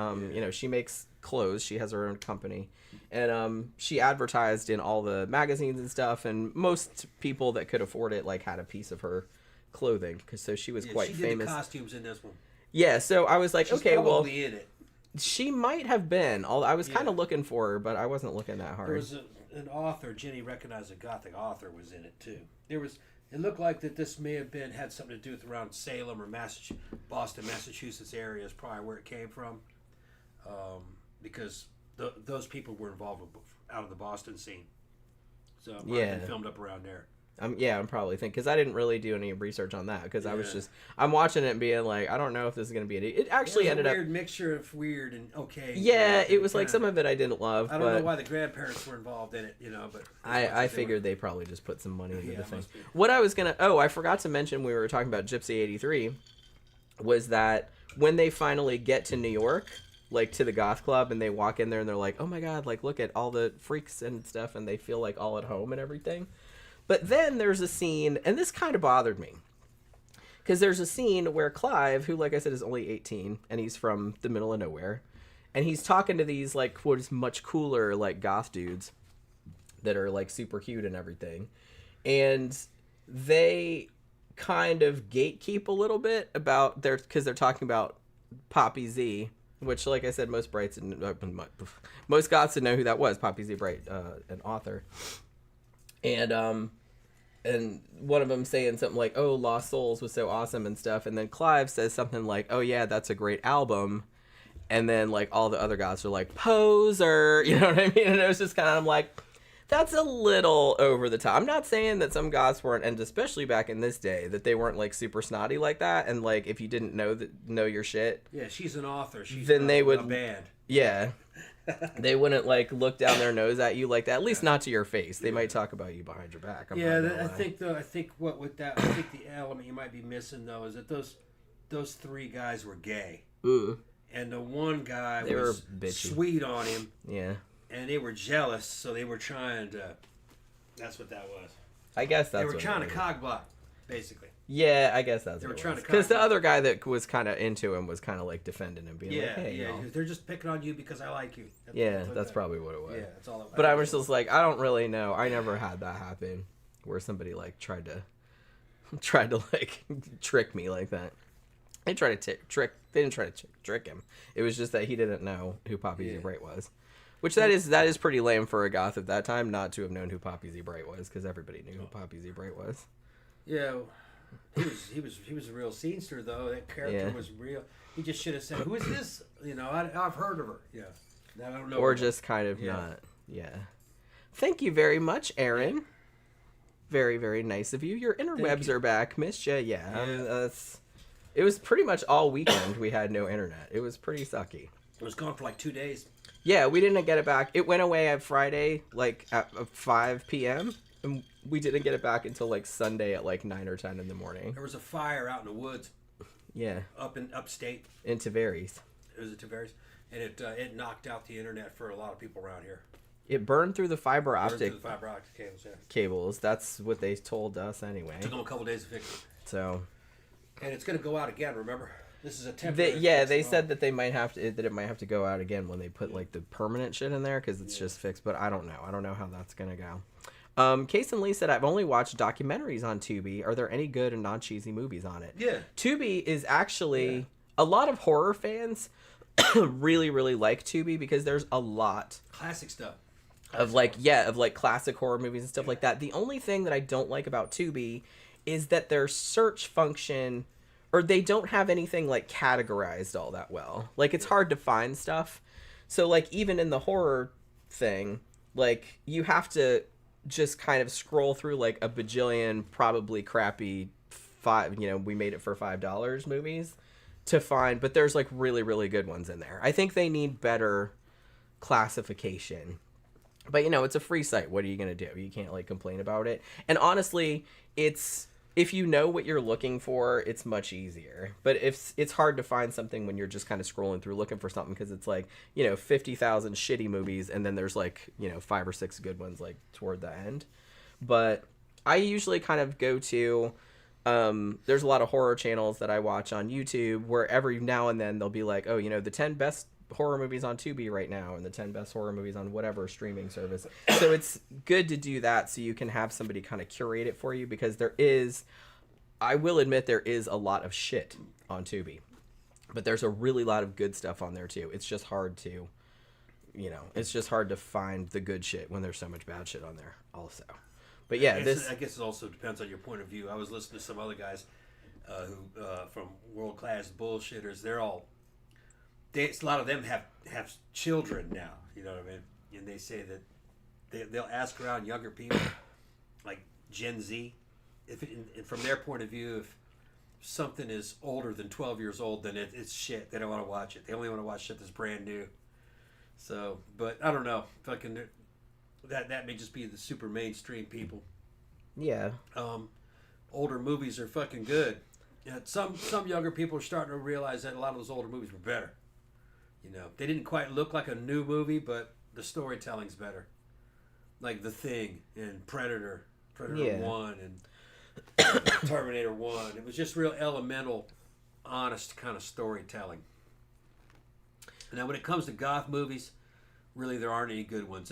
She makes clothes. She has her own company. And she advertised in all the magazines and stuff, and most people that could afford it, like, had a piece of her clothing, so she was quite famous. She did the costumes in this one. Yeah, so I was like, She's okay, well... probably in it. She might have been. I was kind of looking for her, but I wasn't looking that hard. There was an author, Jenny recognized a gothic author was in it too. It looked like that this may have had something to do with around Salem or Boston, Massachusetts area is probably where it came from, because those people were involved out of the Boston scene. So it might have been filmed up around there. I'm probably thinking, because I didn't really do any research on that, because I was Yeah. just, I'm watching it and being like, I don't know if this is going to be it actually ended a up, weird mixture of weird and okay. yeah, you know, it was like some of it I didn't love, I don't know but why the grandparents were involved in it, you know, but I figured they probably just put some money into Yeah, the thing. must be. What I was gonna, I forgot to mention, we were talking about Gypsy 83, was that when they finally get to New York, like to the goth club, and they walk in there and they're like, oh my god, like look at all the freaks and stuff, and they feel like all at home and everything. But then there's a scene, and this kind of bothered me, because there's a scene where Clive, who, like I said, is only 18, and he's from the middle of nowhere, and he's talking to these, like, what is much cooler, like, goth dudes that are, like, super cute and everything. And they kind of gatekeep a little bit about their, because they're talking about Poppy Z, which, like I said, most Brights, most goths would know who that was, Poppy Z Bright, an author. And one of them saying something like, oh, Lost Souls was so awesome and stuff. And then Clive says something like, oh, yeah, that's a great album. And then, like, all the other guys are like, poser. You know what I mean? And it was just kind of, I'm like, that's a little over the top. I'm not saying that some goths weren't, and especially back in this day, that they weren't, like, super snotty like that. And, like, if you didn't know your shit. Yeah, she's an author. She's then they would, a band. Yeah. They wouldn't, like, look down their nose at you like that. At least not to your face. They might talk about you behind your back. I think what with that, I think the element you might be missing though is that those three guys were gay, and the one guy they was were bitchy. sweet on him, Yeah. and they were jealous, so they were trying to. That's what that was. I guess that's They were what trying it to was. cog block, basically. Yeah, I guess that's They what were it trying was. to Because the contact- other guy that was kind of into him was kind of like defending him, being like, hey, y'all. They're just picking on you because I like you. That's probably what it was. Yeah, that's all. But I was just like, I don't really know. I never had that happen where somebody like tried to like trick me like that. They tried to trick. They didn't try to trick him. It was just that he didn't know who Poppy Z Bright was. Which that is pretty lame for a goth at that time not to have known who Poppy Z Bright was, because everybody knew who Poppy Z Bright was. Yeah, he was a real scenester though. That character was real. He just should have said, "Who is this?" You know, I've heard of her. Yeah, I don't know. Or just kind of not. Yeah. Thank you very much, Aaron. Very, very nice of you. Your interwebs are back. Missed ya. Yeah. It was pretty much all weekend we had no internet. It was pretty sucky. It was gone for like 2 days. Yeah, we didn't get it back. It went away at Friday, like at 5 p.m. And we didn't get it back until like Sunday at like 9 or 10 in the morning. There was a fire out in the woods. Yeah. Up in upstate. In Tavares. It was at Tavares, and it knocked out the internet for a lot of people around here. It burned through the fiber optic cables. Yeah. cables. That's what they told us anyway. It took them a couple days to fix it. So. And it's going to go out again. Remember, this is a temporary. They said that they might have to it might have to go out again when they put like the permanent shit in there because it's just fixed. But I don't know. I don't know how that's gonna go. Case and Lee said, I've only watched documentaries on Tubi. Are there any good and non-cheesy movies on it? Yeah. Tubi is actually a lot of horror fans really, really like Tubi because there's a lot classic stuff of classic horror movies and stuff like that. The only thing that I don't like about Tubi is that their search function, or they don't have anything like categorized all that well. Like it's hard to find stuff. So like even in the horror thing, like you have to just kind of scroll through like a bajillion probably crappy we made it for $5 movies to find, but there's like really, really good ones in there. I think they need better classification. But it's a free site. What are you going to do? You can't like complain about it. And honestly, if you know what you're looking for, it's much easier. But if it's hard to find something when you're just kind of scrolling through looking for something because it's like, 50,000 shitty movies and then there's like, 5 or 6 good ones like toward the end. But I usually kind of go to there's a lot of horror channels that I watch on YouTube where every now and then they'll be like, oh, the 10 best horror movies on Tubi right now and the 10 best horror movies on whatever streaming service. So it's good to do that so you can have somebody kind of curate it for you, because I will admit there is a lot of shit on Tubi, but there's a really lot of good stuff on there too. It's just hard to find the good shit when there's so much bad shit on there also. But yeah, I guess it also depends on your point of view. I was listening to some other guys who from World Class Bullshitters. A lot of them have children now, you know what I mean? And they say that they'll ask around younger people, like Gen Z. From their point of view, if something is older than 12 years old, then it's shit. They don't want to watch it. They only want to watch shit that's brand new. So, but I don't know. Fucking that may just be the super mainstream people. Yeah. Older movies are fucking good. Some younger people are starting to realize that a lot of those older movies were better. You know, they didn't quite look like a new movie, but the storytelling's better. Like The Thing and Predator 1 and Terminator 1. It was just real elemental, honest kind of storytelling. Now, when it comes to goth movies, really there aren't any good ones.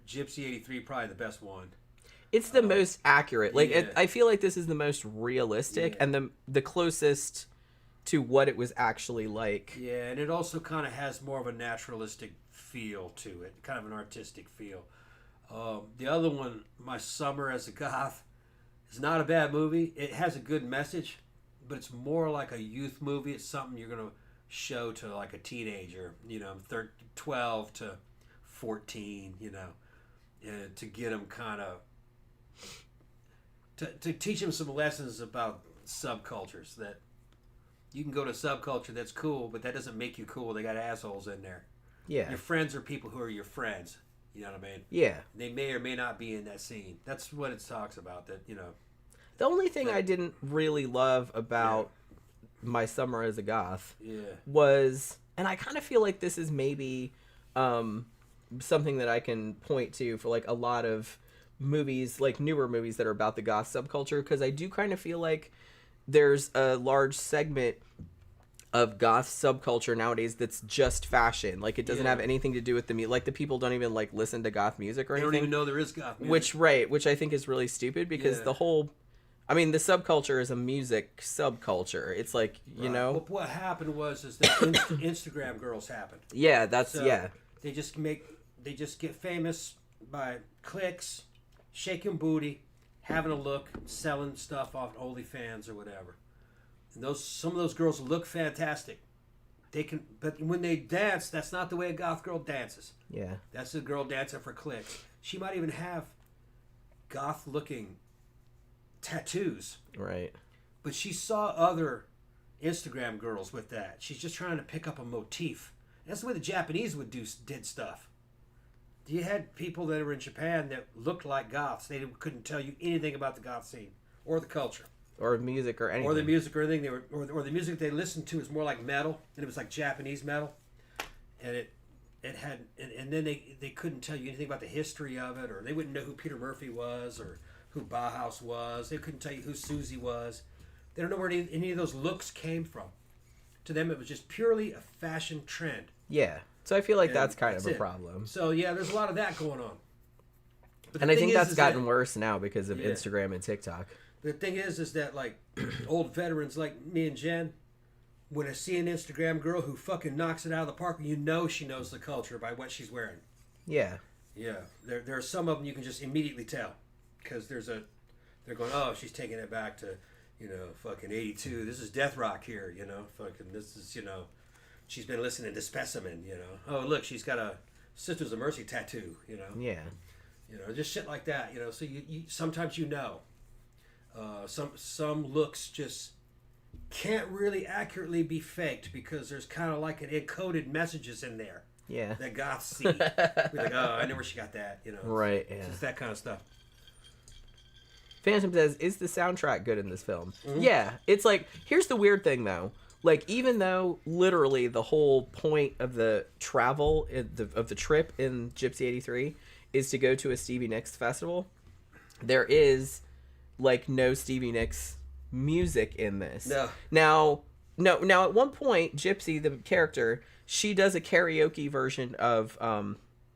Gypsy 83 probably the best one. It's the most accurate. Like yeah. I feel like this is the most realistic and the closest to what it was actually like. Yeah, and it also kind of has more of a naturalistic feel to it, kind of an artistic feel. The other one, My Summer as a Goth, is not a bad movie. It has a good message, but it's more like a youth movie. It's something you're going to show to like a teenager, 12 to 14, to get them kind of, to teach them some lessons about subcultures, that you can go to subculture that's cool, but that doesn't make you cool. They got assholes in there. Yeah. Your friends are people who are your friends. You know what I mean? Yeah. They may or may not be in that scene. That's what it talks about. That The only thing I didn't really love about My Summer as a Goth was, and I kind of feel like this is maybe something that I can point to for like a lot of movies, like newer movies that are about the goth subculture, because I do kind of feel like there's a large segment of goth subculture nowadays that's just fashion. Like, it doesn't have anything to do with the music. Like, the people don't even like listen to goth music or anything. They don't even know there is goth music. Which I think is really stupid, because the whole, I mean, the subculture is a music subculture. It's like, Well, what happened was that Instagram girls happened. Yeah, that's They just get famous by clicks, shaking booty, having a look, selling stuff off OnlyFans or whatever. And some of those girls look fantastic. But when they dance, that's not the way a goth girl dances. Yeah. That's a girl dancing for clicks. She might even have goth-looking tattoos. Right. But she saw other Instagram girls with that. She's just trying to pick up a motif. And that's the way the Japanese did stuff. You had people that were in Japan that looked like goths. They couldn't tell you anything about the goth scene or the culture. Or music or anything. Or the music or anything. Or the music they listened to was more like metal, and it was like Japanese metal. And it had, and then they couldn't tell you anything about the history of it, or they wouldn't know who Peter Murphy was, or who Bauhaus was. They couldn't tell you who Susie was. They don't know where any of those looks came from. To them, it was just purely a fashion trend. Yeah. So I feel like that's kind of a problem. So yeah, there's a lot of that going on. And I think that's gotten worse now because of Instagram and TikTok. The thing is that like old veterans like me and Jen, when I see an Instagram girl who fucking knocks it out of the park, she knows the culture by what she's wearing. Yeah. Yeah. There are some of them you can just immediately tell, because they're going, oh, she's taking it back to, fucking 82. This is death rock here, fucking this is, she's been listening to Specimen, Oh, look, she's got a Sisters of Mercy tattoo, Yeah. Just shit like that, So you sometimes some looks just can't really accurately be faked, because there's kind of like an encoded messages in there. Yeah. That goths see. We're like, oh, I know where she got that, Right, yeah. It's that kind of stuff. Phantom says, is the soundtrack good in this film? Mm-hmm. Yeah. It's like, here's the weird thing, though. Like, even though literally the whole point of the travel, of the trip in Gypsy 83 is to go to a Stevie Nicks festival, there is, like, no Stevie Nicks music in this. No. Now, at one point, Gypsy, the character, she does a karaoke version of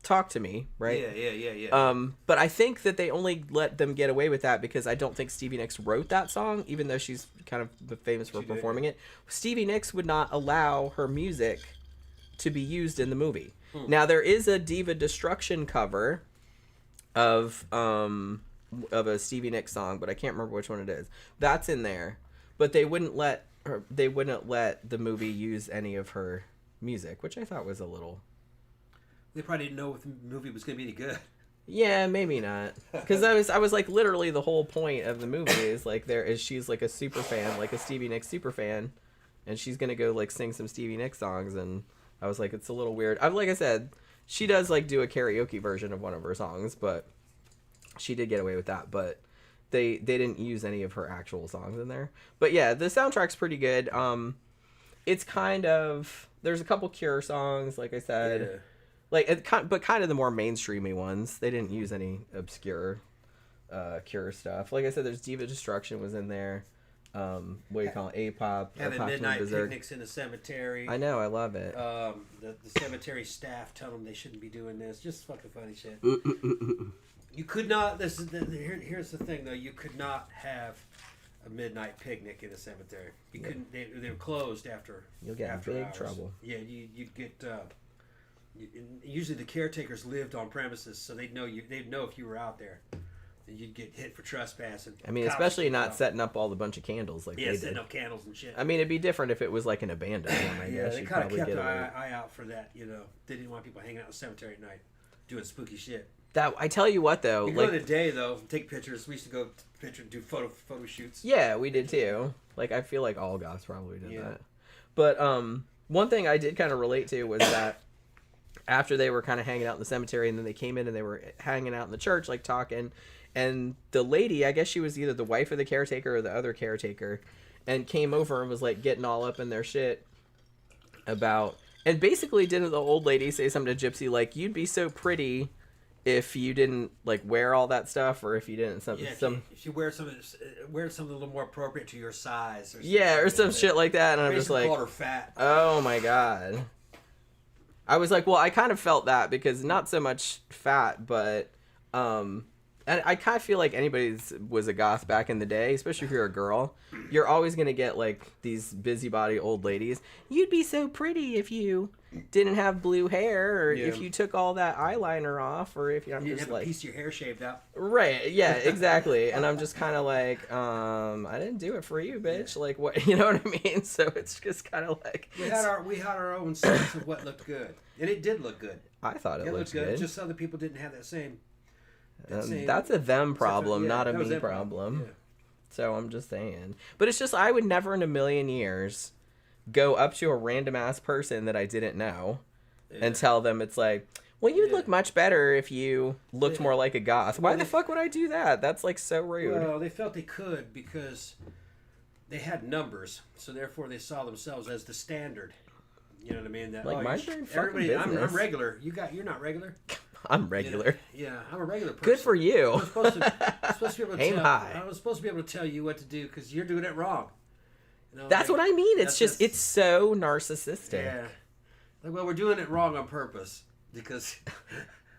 Talk to Me, right? Yeah. But I think that they only let them get away with that because I don't think Stevie Nicks wrote that song, even though she's kind of famous for performing it. Stevie Nicks would not allow her music to be used in the movie. Now, there is a Diva Destruction cover of a Stevie Nicks song, but I can't remember which one it is. That's in there, but they wouldn't let the movie use any of her music, which I thought was a little. They probably didn't know if the movie was going to be any good. Yeah, maybe not. Because I was like, literally the whole point of the movie is like she's like a super fan, like a Stevie Nicks super fan, and she's gonna go like sing some Stevie Nicks songs, and I was like, it's a little weird. Like I said, she does like do a karaoke version of one of her songs, but she did get away with that. But they didn't use any of her actual songs in there. But yeah, the soundtrack's pretty good. It's kind of, there's a couple Cure songs, like I said. Yeah. Like, but kind of the more mainstreamy ones. They didn't use any obscure Cure stuff. Like I said, there's Diva Destruction was in there. What do you call it? A-pop. Having midnight picnics in the cemetery. I know, I love it. The cemetery staff tell them they shouldn't be doing this. Just fucking funny shit. You could not. Here's the thing, though. You could not have a midnight picnic in a cemetery. You couldn't. They were closed after. You'll get after big hours. trouble. Yeah, you'd get. Usually the caretakers lived on premises, so they'd know if you were out there. You'd get hit for trespassing. I mean, especially not setting up all the bunch of candles like they did. Setting up candles and shit. I mean, it'd be different if it was like an abandoned one. I guess they kind of kept an eye out for that. You know, they didn't want people hanging out in the cemetery at night doing spooky shit. That I tell you what though, you go in the day though, take pictures. We used to go do photo shoots. Yeah, we did too. Like I feel like all goths probably did that. But one thing I did kind of relate to was that after they were kind of hanging out in the cemetery, and then they came in and they were hanging out in the church, like talking, and the lady, I guess she was either the wife of the caretaker or the other caretaker, and came over and was like getting all up in their shit about, and basically didn't the old lady say something to Gypsy like, you'd be so pretty if you didn't like wear all that stuff, or if you didn't if you wear something a little more appropriate to your size, or some shit like that, and I'm just like, called her fat. Oh my god. I was like, well, I kind of felt that because not so much fat, but and I kind of feel like anybody was a goth back in the day, especially if you're a girl, you're always gonna get like these busybody old ladies. You'd be so pretty if you didn't have blue hair, or if you took all that eyeliner off, or if you didn't have a piece of your hair shaved out. Right? Yeah, exactly. And I'm just kind of like, I didn't do it for you, bitch. Yeah. Like what? You know what I mean? So it's just kind of like we had our own sense of what looked good, and it did look good. I thought it looked good. Just other people didn't have that same. That's a them problem, not a me problem. Yeah. So I'm just saying. But it's just, I would never in a million years go up to a random ass person that I didn't know and tell them it's like, well, you'd look much better if you looked more like a goth. Why the fuck would I do that? That's like so rude. Well, they felt they could because they had numbers, so therefore they saw themselves as the standard. You know what I mean? That, like, everybody, I'm regular. You're not regular. I'm regular. Yeah, I'm a regular person. Good for you. I'm supposed to be able to I was supposed to be able to tell you what to do because you're doing it wrong. You know, that's like, what I mean. It's just, it's so narcissistic. Yeah. Like, well, we're doing it wrong on purpose because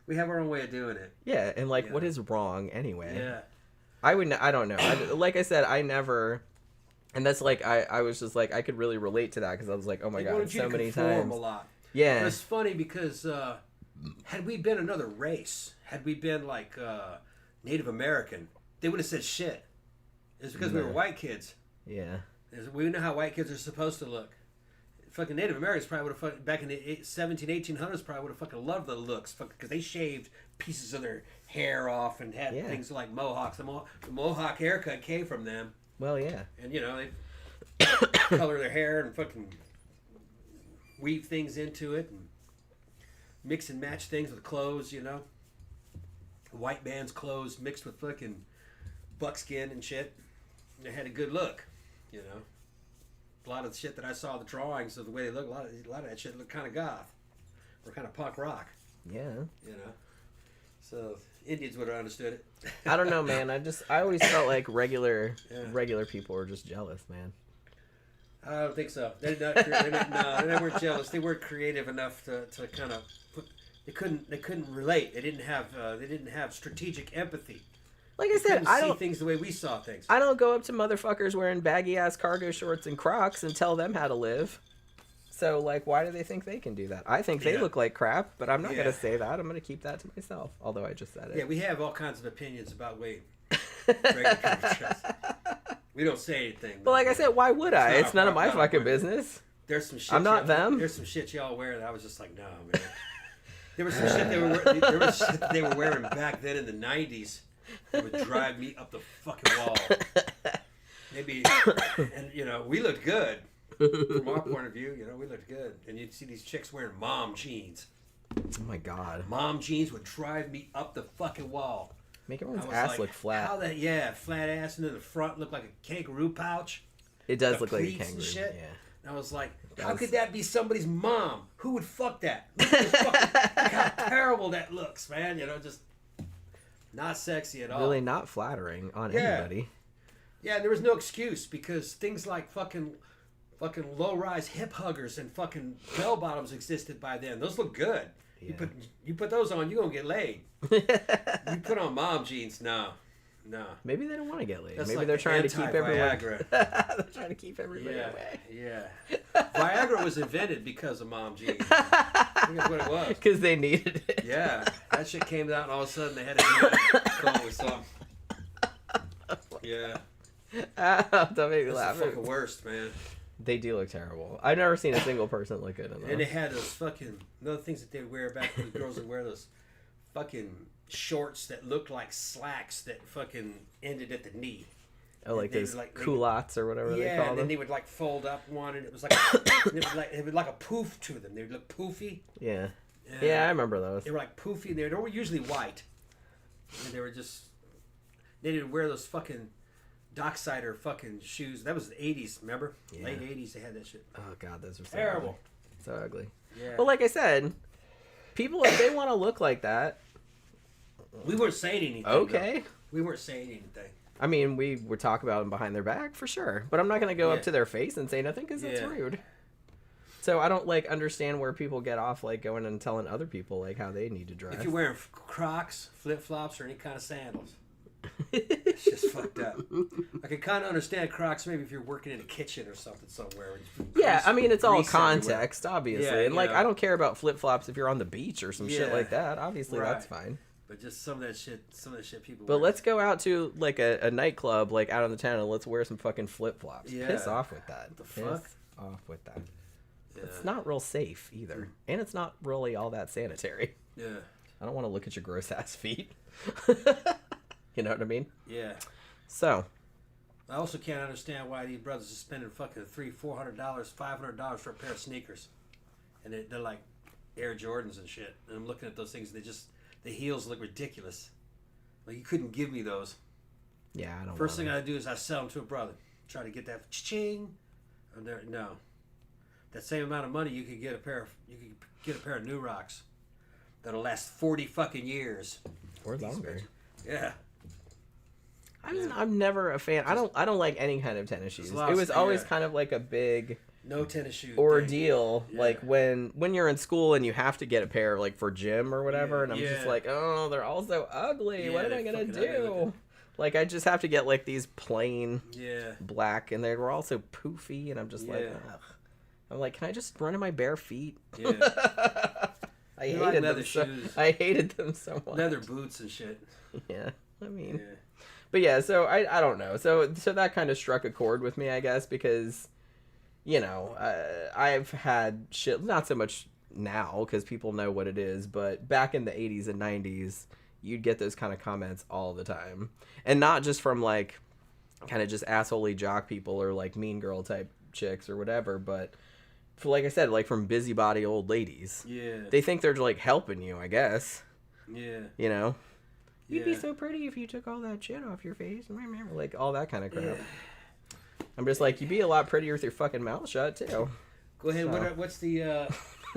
we have our own way of doing it. Yeah, and like, what is wrong anyway? Yeah. I don't know. Like I said, I never... And that's like, I was just like, I could really relate to that because I was like, oh my god, so many times. A lot. Yeah. It's funny because had we been another race, had we been like Native American, they would have said shit. It's because we were white kids. Yeah. We know how white kids are supposed to look. Fucking Native Americans probably would have, back in the 1800s, probably would have fucking loved the looks because they shaved pieces of their hair off and had things like mohawks. The mohawk haircut came from them. Well, yeah. And, you know, they color their hair and fucking weave things into it and mix and match things with clothes, you know. White man's clothes mixed with fucking buckskin and shit. And they had a good look, you know. A lot of the shit that I saw, the drawings of the way they look, a lot of that shit looked kind of goth. Or kind of punk rock. Yeah. You know. So... Indians would have understood it. I don't know, man. I always felt like regular people were just jealous, man. I don't think so. They weren't jealous. They weren't creative enough to kind of put. They couldn't relate. They didn't have strategic empathy. Like I said, I don't see things the way we saw things. I don't go up to motherfuckers wearing baggy ass cargo shorts and Crocs and tell them how to live. So, like, why do they think they can do that? I think they look like crap, but I'm not going to say that. I'm going to keep that to myself, although I just said it. Yeah, we have all kinds of opinions about way regular people. We don't say anything. But like I said, why would I? It's none of my fucking business. There's some shit. I'm not them. There's some shit y'all wear that I was just like, no, man. There was some shit there was shit that they were wearing back then in the 90s that would drive me up the fucking wall. Maybe, and you know, we looked good from our point of view. You know, we looked good, and you'd see these chicks wearing mom jeans. Oh my god. Mom jeans would drive me up the fucking wall. Make everyone's ass look flat. How that? Yeah, flat ass, and then the front looked like a kangaroo pouch. It does look like a kangaroo. And shit. Yeah. And I was like, how could that be somebody's mom? Who would fuck that? Look how terrible that looks, man. You know, just not sexy at all. Really not flattering on anybody. Yeah, there was no excuse because things like fucking low-rise hip huggers and fucking bell bottoms existed by then. Those look good. Yeah. You put those on, you're gonna get laid. You put on mom jeans, no. Maybe they don't want to get laid. That's Maybe like they're trying to keep everyone. They're trying to keep everybody away. Yeah. Viagra was invented because of mom jeans. I think that's what it was. Because they needed it. Yeah, that shit came out, and all of a sudden they had to come up with something. Yeah. Don't make me laugh. That's the fucking worst, man. They do look terrible. I've never seen a single person look good in those. And they had those fucking other things that they wear back. The girls would wear those fucking shorts that looked like slacks that fucking ended at the knee. Oh, like those culottes or whatever they call them. Yeah, and then they would like fold up one, and it was like it was like a poof to them. They would look poofy. Yeah. Yeah, I remember those. They were like poofy. They were usually white, and they were just. They didn't wear those fucking Docksider fucking shoes. That was the 80s, remember? Yeah. Late 80s, they had that shit. Oh, God, those were so terrible. Ugly. So ugly. Yeah. But like I said, people, if they want to look like that. We weren't saying anything. Okay. Though. We weren't saying anything. I mean, we would talk about them behind their back, for sure. But I'm not going to go up to their face and say nothing because it's rude. So I don't, like, understand where people get off, like, going and telling other people, like, how they need to dress. If you're wearing Crocs, flip-flops, or any kind of sandals. It's just fucked up. I can kind of understand Crocs maybe if you're working in a kitchen or something somewhere. Yeah, I mean, it's all context, obviously. Yeah, and, like, I don't care about flip-flops if you're on the beach or some shit like that. Obviously, that's fine. But just some of that shit people But wear. let's go out to, like, a nightclub, like, out in the town, and let's wear some fucking flip-flops. Yeah. Piss off with that. What the fuck? Piss off with that. Yeah. It's not real safe, either. And it's not really all that sanitary. Yeah. I don't want to look at your gross-ass feet. You know what I mean? Yeah. So. I also can't understand why these brothers are spending fucking $300, $400, $500 for a pair of sneakers. And they're like Air Jordans and shit. And I'm looking at those things, the heels look ridiculous. Like, you couldn't give me those. Yeah, I don't know. First thing I do is I sell them to a brother. Try to get that ching. No. That same amount of money, you could get a pair of New Rocks that'll last 40 fucking years. Or longer. Yeah. I'm never a fan. I don't like any kind of tennis shoes. It was always kind of like a big no tennis shoe ordeal. Yeah. Like when you're in school and you have to get a pair like for gym or whatever, and I'm just like, oh, they're all so ugly. What am I gonna do? Like I just have to get like these plain black, and they were all so poofy, and I'm just like, ugh. I'm like, can I just run in my bare feet? Yeah. I hated them shoes. I hated them so much. Leather boots and shit. Yeah, I mean. Yeah. But yeah, so I don't know. So that kind of struck a chord with me, I guess, because, you know, I've had shit, not so much now because people know what it is, but back in the 80s and 90s, you'd get those kind of comments all the time. And not just from, like, kind of just assholey jock people or, like, mean girl type chicks or whatever, but, for, like I said, like, from busybody old ladies. Yeah. They think they're, like, helping you, I guess. Yeah. You know? You'd be so pretty if you took all that shit off your face. Like, all that kind of crap. Yeah. I'm just like, you'd be a lot prettier with your fucking mouth shut, too. Go ahead. So. What's the...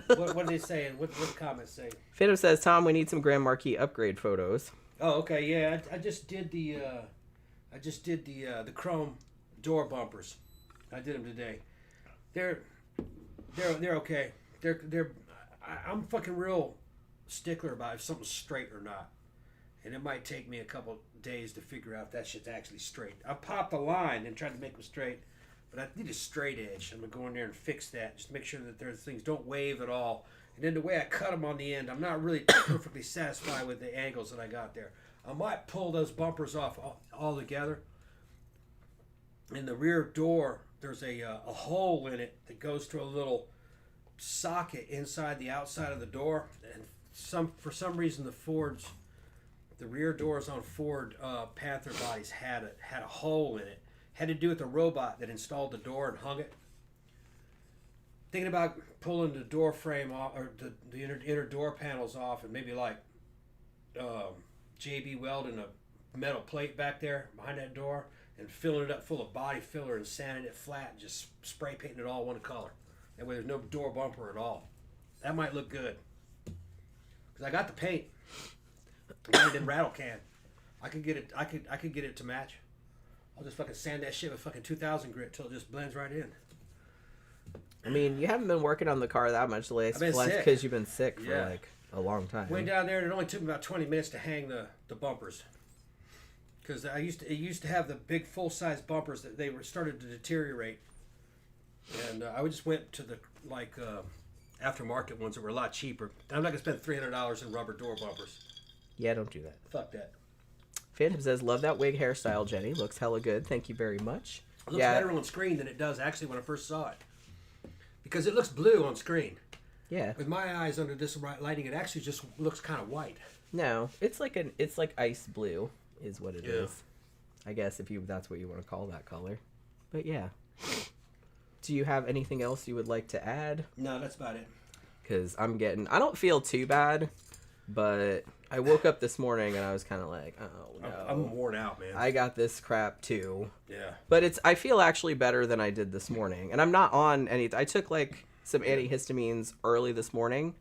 what are they saying? What the comments say? Fido says, Tom, we need some Grand Marquis upgrade photos. Oh, okay. Yeah, I just did the... the chrome door bumpers. I did them today. They're okay. I'm fucking real stickler about if something's straight or not. And it might take me a couple days to figure out if that shit's actually straight. I popped the line and tried to make them straight, but I need a straight edge. I'm going to go in there and fix that. Just make sure that there's things don't wave at all. And then the way I cut them on the end, I'm not really perfectly satisfied with the angles that I got there. I might pull those bumpers off all together. In the rear door, there's a hole in it that goes to a little socket inside the outside of the door. And for some reason the rear doors on Ford Panther bodies had a hole in it. Had to do with the robot that installed the door and hung it. Thinking about pulling the door frame off, or the inner door panels off, and maybe like JB welding a metal plate back there behind that door and filling it up full of body filler and sanding it flat and just spray painting it all one color. That way there's no door bumper at all. That might look good. Because I got the paint. I got it in rattle can. I could get it to match. I'll just fucking sand that shit with fucking 2000 grit till it just blends right in. I mean, you haven't been working on the car that much lately. I've been sick. Because you've been sick for like a long time. Went down there and it only took me about 20 minutes to hang the bumpers. Because it used to have the big full-size bumpers that they were started to deteriorate. And I just went to the aftermarket ones that were a lot cheaper. I'm not going to spend $300 in rubber door bumpers. Yeah, don't do that. Fuck that. Phantom says, love that wig hairstyle, Jenny. Looks hella good. Thank you very much. It looks better on screen than it does actually when I first saw it. Because it looks blue on screen. Yeah. With my eyes under this lighting, it actually just looks kind of white. No, it's like ice blue is what it is. I guess that's what you want to call that color. But yeah. Do you have anything else you would like to add? No, that's about it. Because I don't feel too bad, but I woke up this morning and I was kind of like, oh no. I'm worn out, man. I got this crap too. Yeah. But I feel actually better than I did this morning. And I'm not on any, I took like some antihistamines early this morning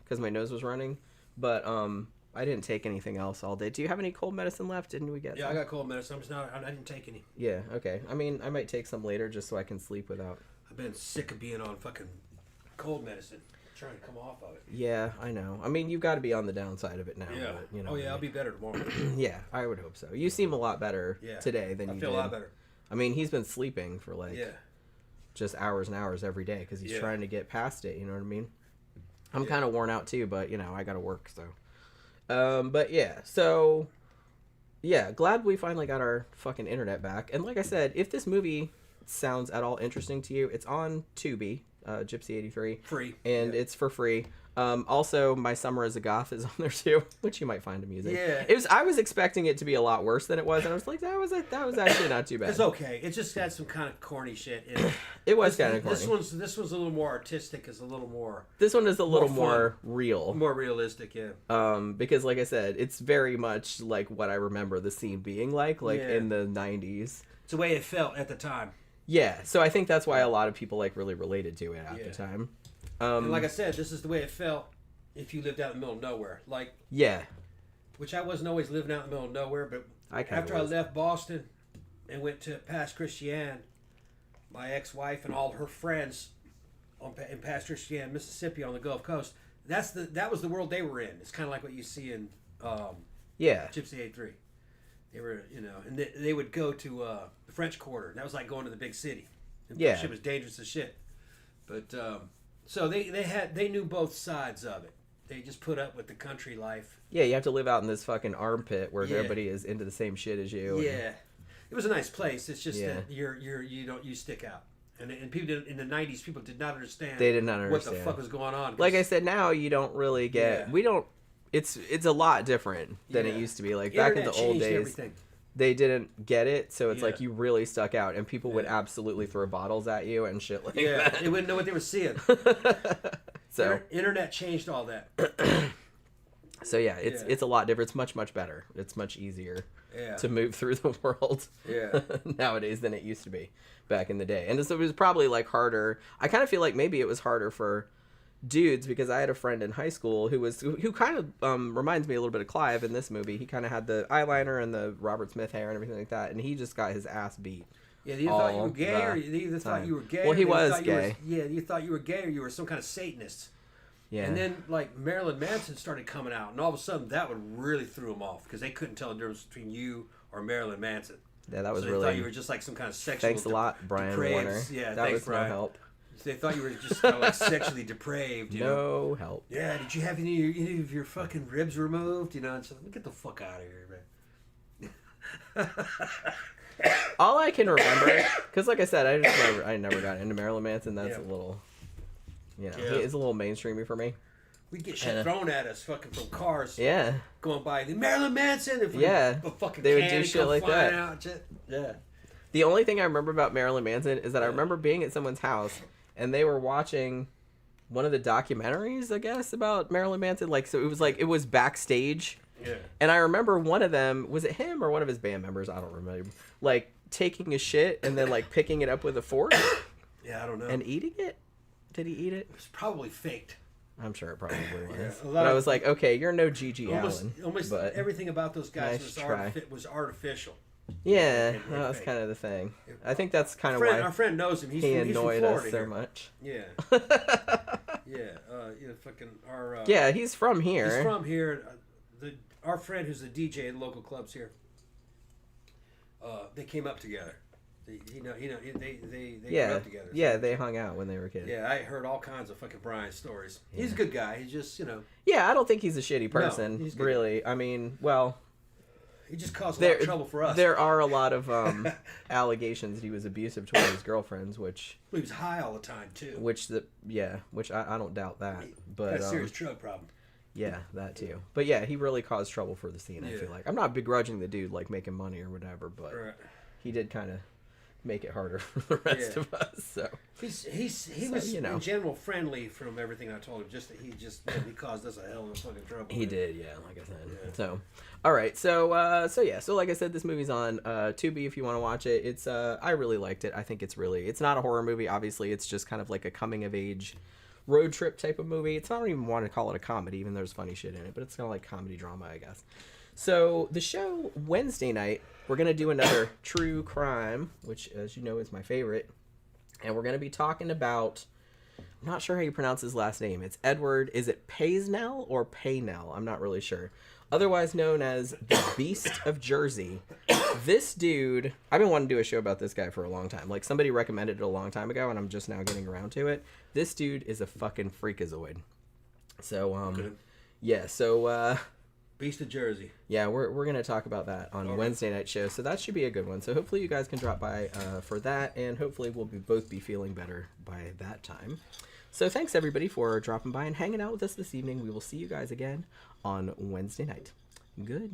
because my nose was running. But I didn't take anything else all day. Do you have any cold medicine left? Didn't we get some? I got cold medicine. I didn't take any. Yeah, okay. I mean, I might take some later just so I can sleep without. I've been sick of being on fucking cold medicine. Trying to come off of it. Yeah, I know. I mean, you've got to be on the downside of it now. Yeah. But, you know, I'll be better tomorrow. Yeah, I would hope so. You seem a lot better today than you did. I feel a lot better. I mean, he's been sleeping for just hours and hours every day because he's trying to get past it. You know what I mean? I'm kind of worn out too, but you know, I got to work. So, but yeah, glad we finally got our fucking internet back. And like I said, if this movie sounds at all interesting to you, it's on Tubi. Gypsy 83 free, and it's for free. Also, My Summer as a Goth is on there too, which you might find amusing. Yeah, I was expecting it to be a lot worse than it was, and I was like, that was actually not too bad. It's okay. It just had some kind of corny shit in it. It was kind of corny. This one's a little more artistic. It's a little more. This one is a little more real, more realistic. Yeah. Because like I said, it's very much like what I remember the scene being like in the 90s. It's the way it felt at the time. Yeah, so I think that's why a lot of people really related to it at the time. And like I said, this is the way it felt if you lived out in the middle of nowhere. Which I wasn't always living out in the middle of nowhere, but after I left Boston and went to Pass Christian, my ex-wife and all her friends in Pass Christian, Mississippi on the Gulf Coast, that was the world they were in. It's kind of like what you see in Gypsy 83. They were, and they would go to the French Quarter. That was like going to the big city. And shit was dangerous as shit. But so they knew both sides of it. They just put up with the country life. Yeah, you have to live out in this fucking armpit where everybody is into the same shit as you. Yeah, it was a nice place. It's just that you stick out. And people in the 90s, people did not understand. They did not understand what the fuck was going on. Like I said, now you don't really get. We don't. It's a lot different than it used to be. Like back in the old days, everything. They didn't get it, so it's like you really stuck out, and people would absolutely throw bottles at you and shit like that. They wouldn't know what they were seeing. So internet changed all that. So it's a lot different. It's much better. It's much easier to move through the world nowadays than it used to be back in the day. And so it was probably like harder. I kind of feel like maybe it was harder for dudes because I had a friend in high school who kind of reminds me a little bit of Clive in this movie. He kind of had the eyeliner and the Robert Smith hair and everything like that, and he just got his ass beat. Yeah, you thought you were gay, or you either thought you were gay. Well, he was gay. You thought you were gay, or you were some kind of Satanist. Yeah. And then like Marilyn Manson started coming out, and all of a sudden that would really threw them off because they couldn't tell the difference between you or Marilyn Manson. Yeah, that was so really. They thought you were just like some kind of sexual. Thanks a lot, Brian Warner. Yeah, that was Brian. No help. They thought you were just kind of like sexually depraved. No help. Yeah, did you have any of your fucking ribs removed? And so get the fuck out of here, man. All I can remember, because like I said, I never got into Marilyn Manson. That's a little, it's a little mainstreamy for me. We'd get shit thrown at us fucking from cars. Yeah. Going by. The Marilyn Manson. And Yeah. Fucking they would do shit like that. Out, yeah. The only thing I remember about Marilyn Manson is that I remember being at someone's house and they were watching one of the documentaries, I guess, about Marilyn Manson. Like, so it was backstage. Yeah. And I remember one of them, was it him or one of his band members? I don't remember. Like, taking a shit and then, like, picking it up with a fork. Yeah, I don't know. And eating it? Did he eat it? It was probably faked. I'm sure it probably was. Yeah, but I was like, okay, you're no G.G. Allen. Almost but everything about those guys nice was artificial. Yeah, that was kind of the thing. I think that's kind of why our friend knows him. He's annoyed from us so here. much. Yeah. Fucking our. Yeah, he's from here. He's from here. Our friend who's the DJ in local clubs here. They came up together. They grew up together. Yeah, they hung out when they were kids. Yeah, I heard all kinds of fucking Brian stories. Yeah. He's a good guy. He's just, Yeah, I don't think he's a shitty person, he's really. I mean, well... He just caused a lot of trouble for us. There are a lot of allegations he was abusive toward his girlfriends, which... He was high all the time, too. Which I don't doubt that. But had a serious drug problem. Yeah, that too. But yeah, he really caused trouble for the scene, I feel like. I'm not begrudging the dude, like, making money or whatever, but he did kind of make it harder for the rest of us, so... He was, in general, friendly from everything I told him, just that he caused us a hell of a fucking trouble. He did, yeah, like I said. Yeah. So, alright, so like I said, this movie's on Tubi if you want to watch it. It's, I really liked it. I think it's not a horror movie, obviously. It's just kind of like a coming-of-age road trip type of movie. It's not even want to call it a comedy, even though there's funny shit in it, but it's kind of like comedy drama, I guess. So the show Wednesday night, we're going to do another true crime, which, as you know, is my favorite. And we're going to be talking about, I'm not sure how you pronounce his last name. It's Edward, is it Paysnell or Paynell? I'm not really sure. Otherwise known as the Beast of Jersey. This dude, I've been wanting to do a show about this guy for a long time. Like, somebody recommended it a long time ago, and I'm just now getting around to it. This dude is a fucking freakazoid. So, yeah, so, Beast of Jersey. Yeah, we're going to talk about that on Wednesday night show, so that should be a good one. So hopefully you guys can drop by for that, and hopefully we'll both be feeling better by that time. So thanks, everybody, for dropping by and hanging out with us this evening. We will see you guys again on Wednesday night. Good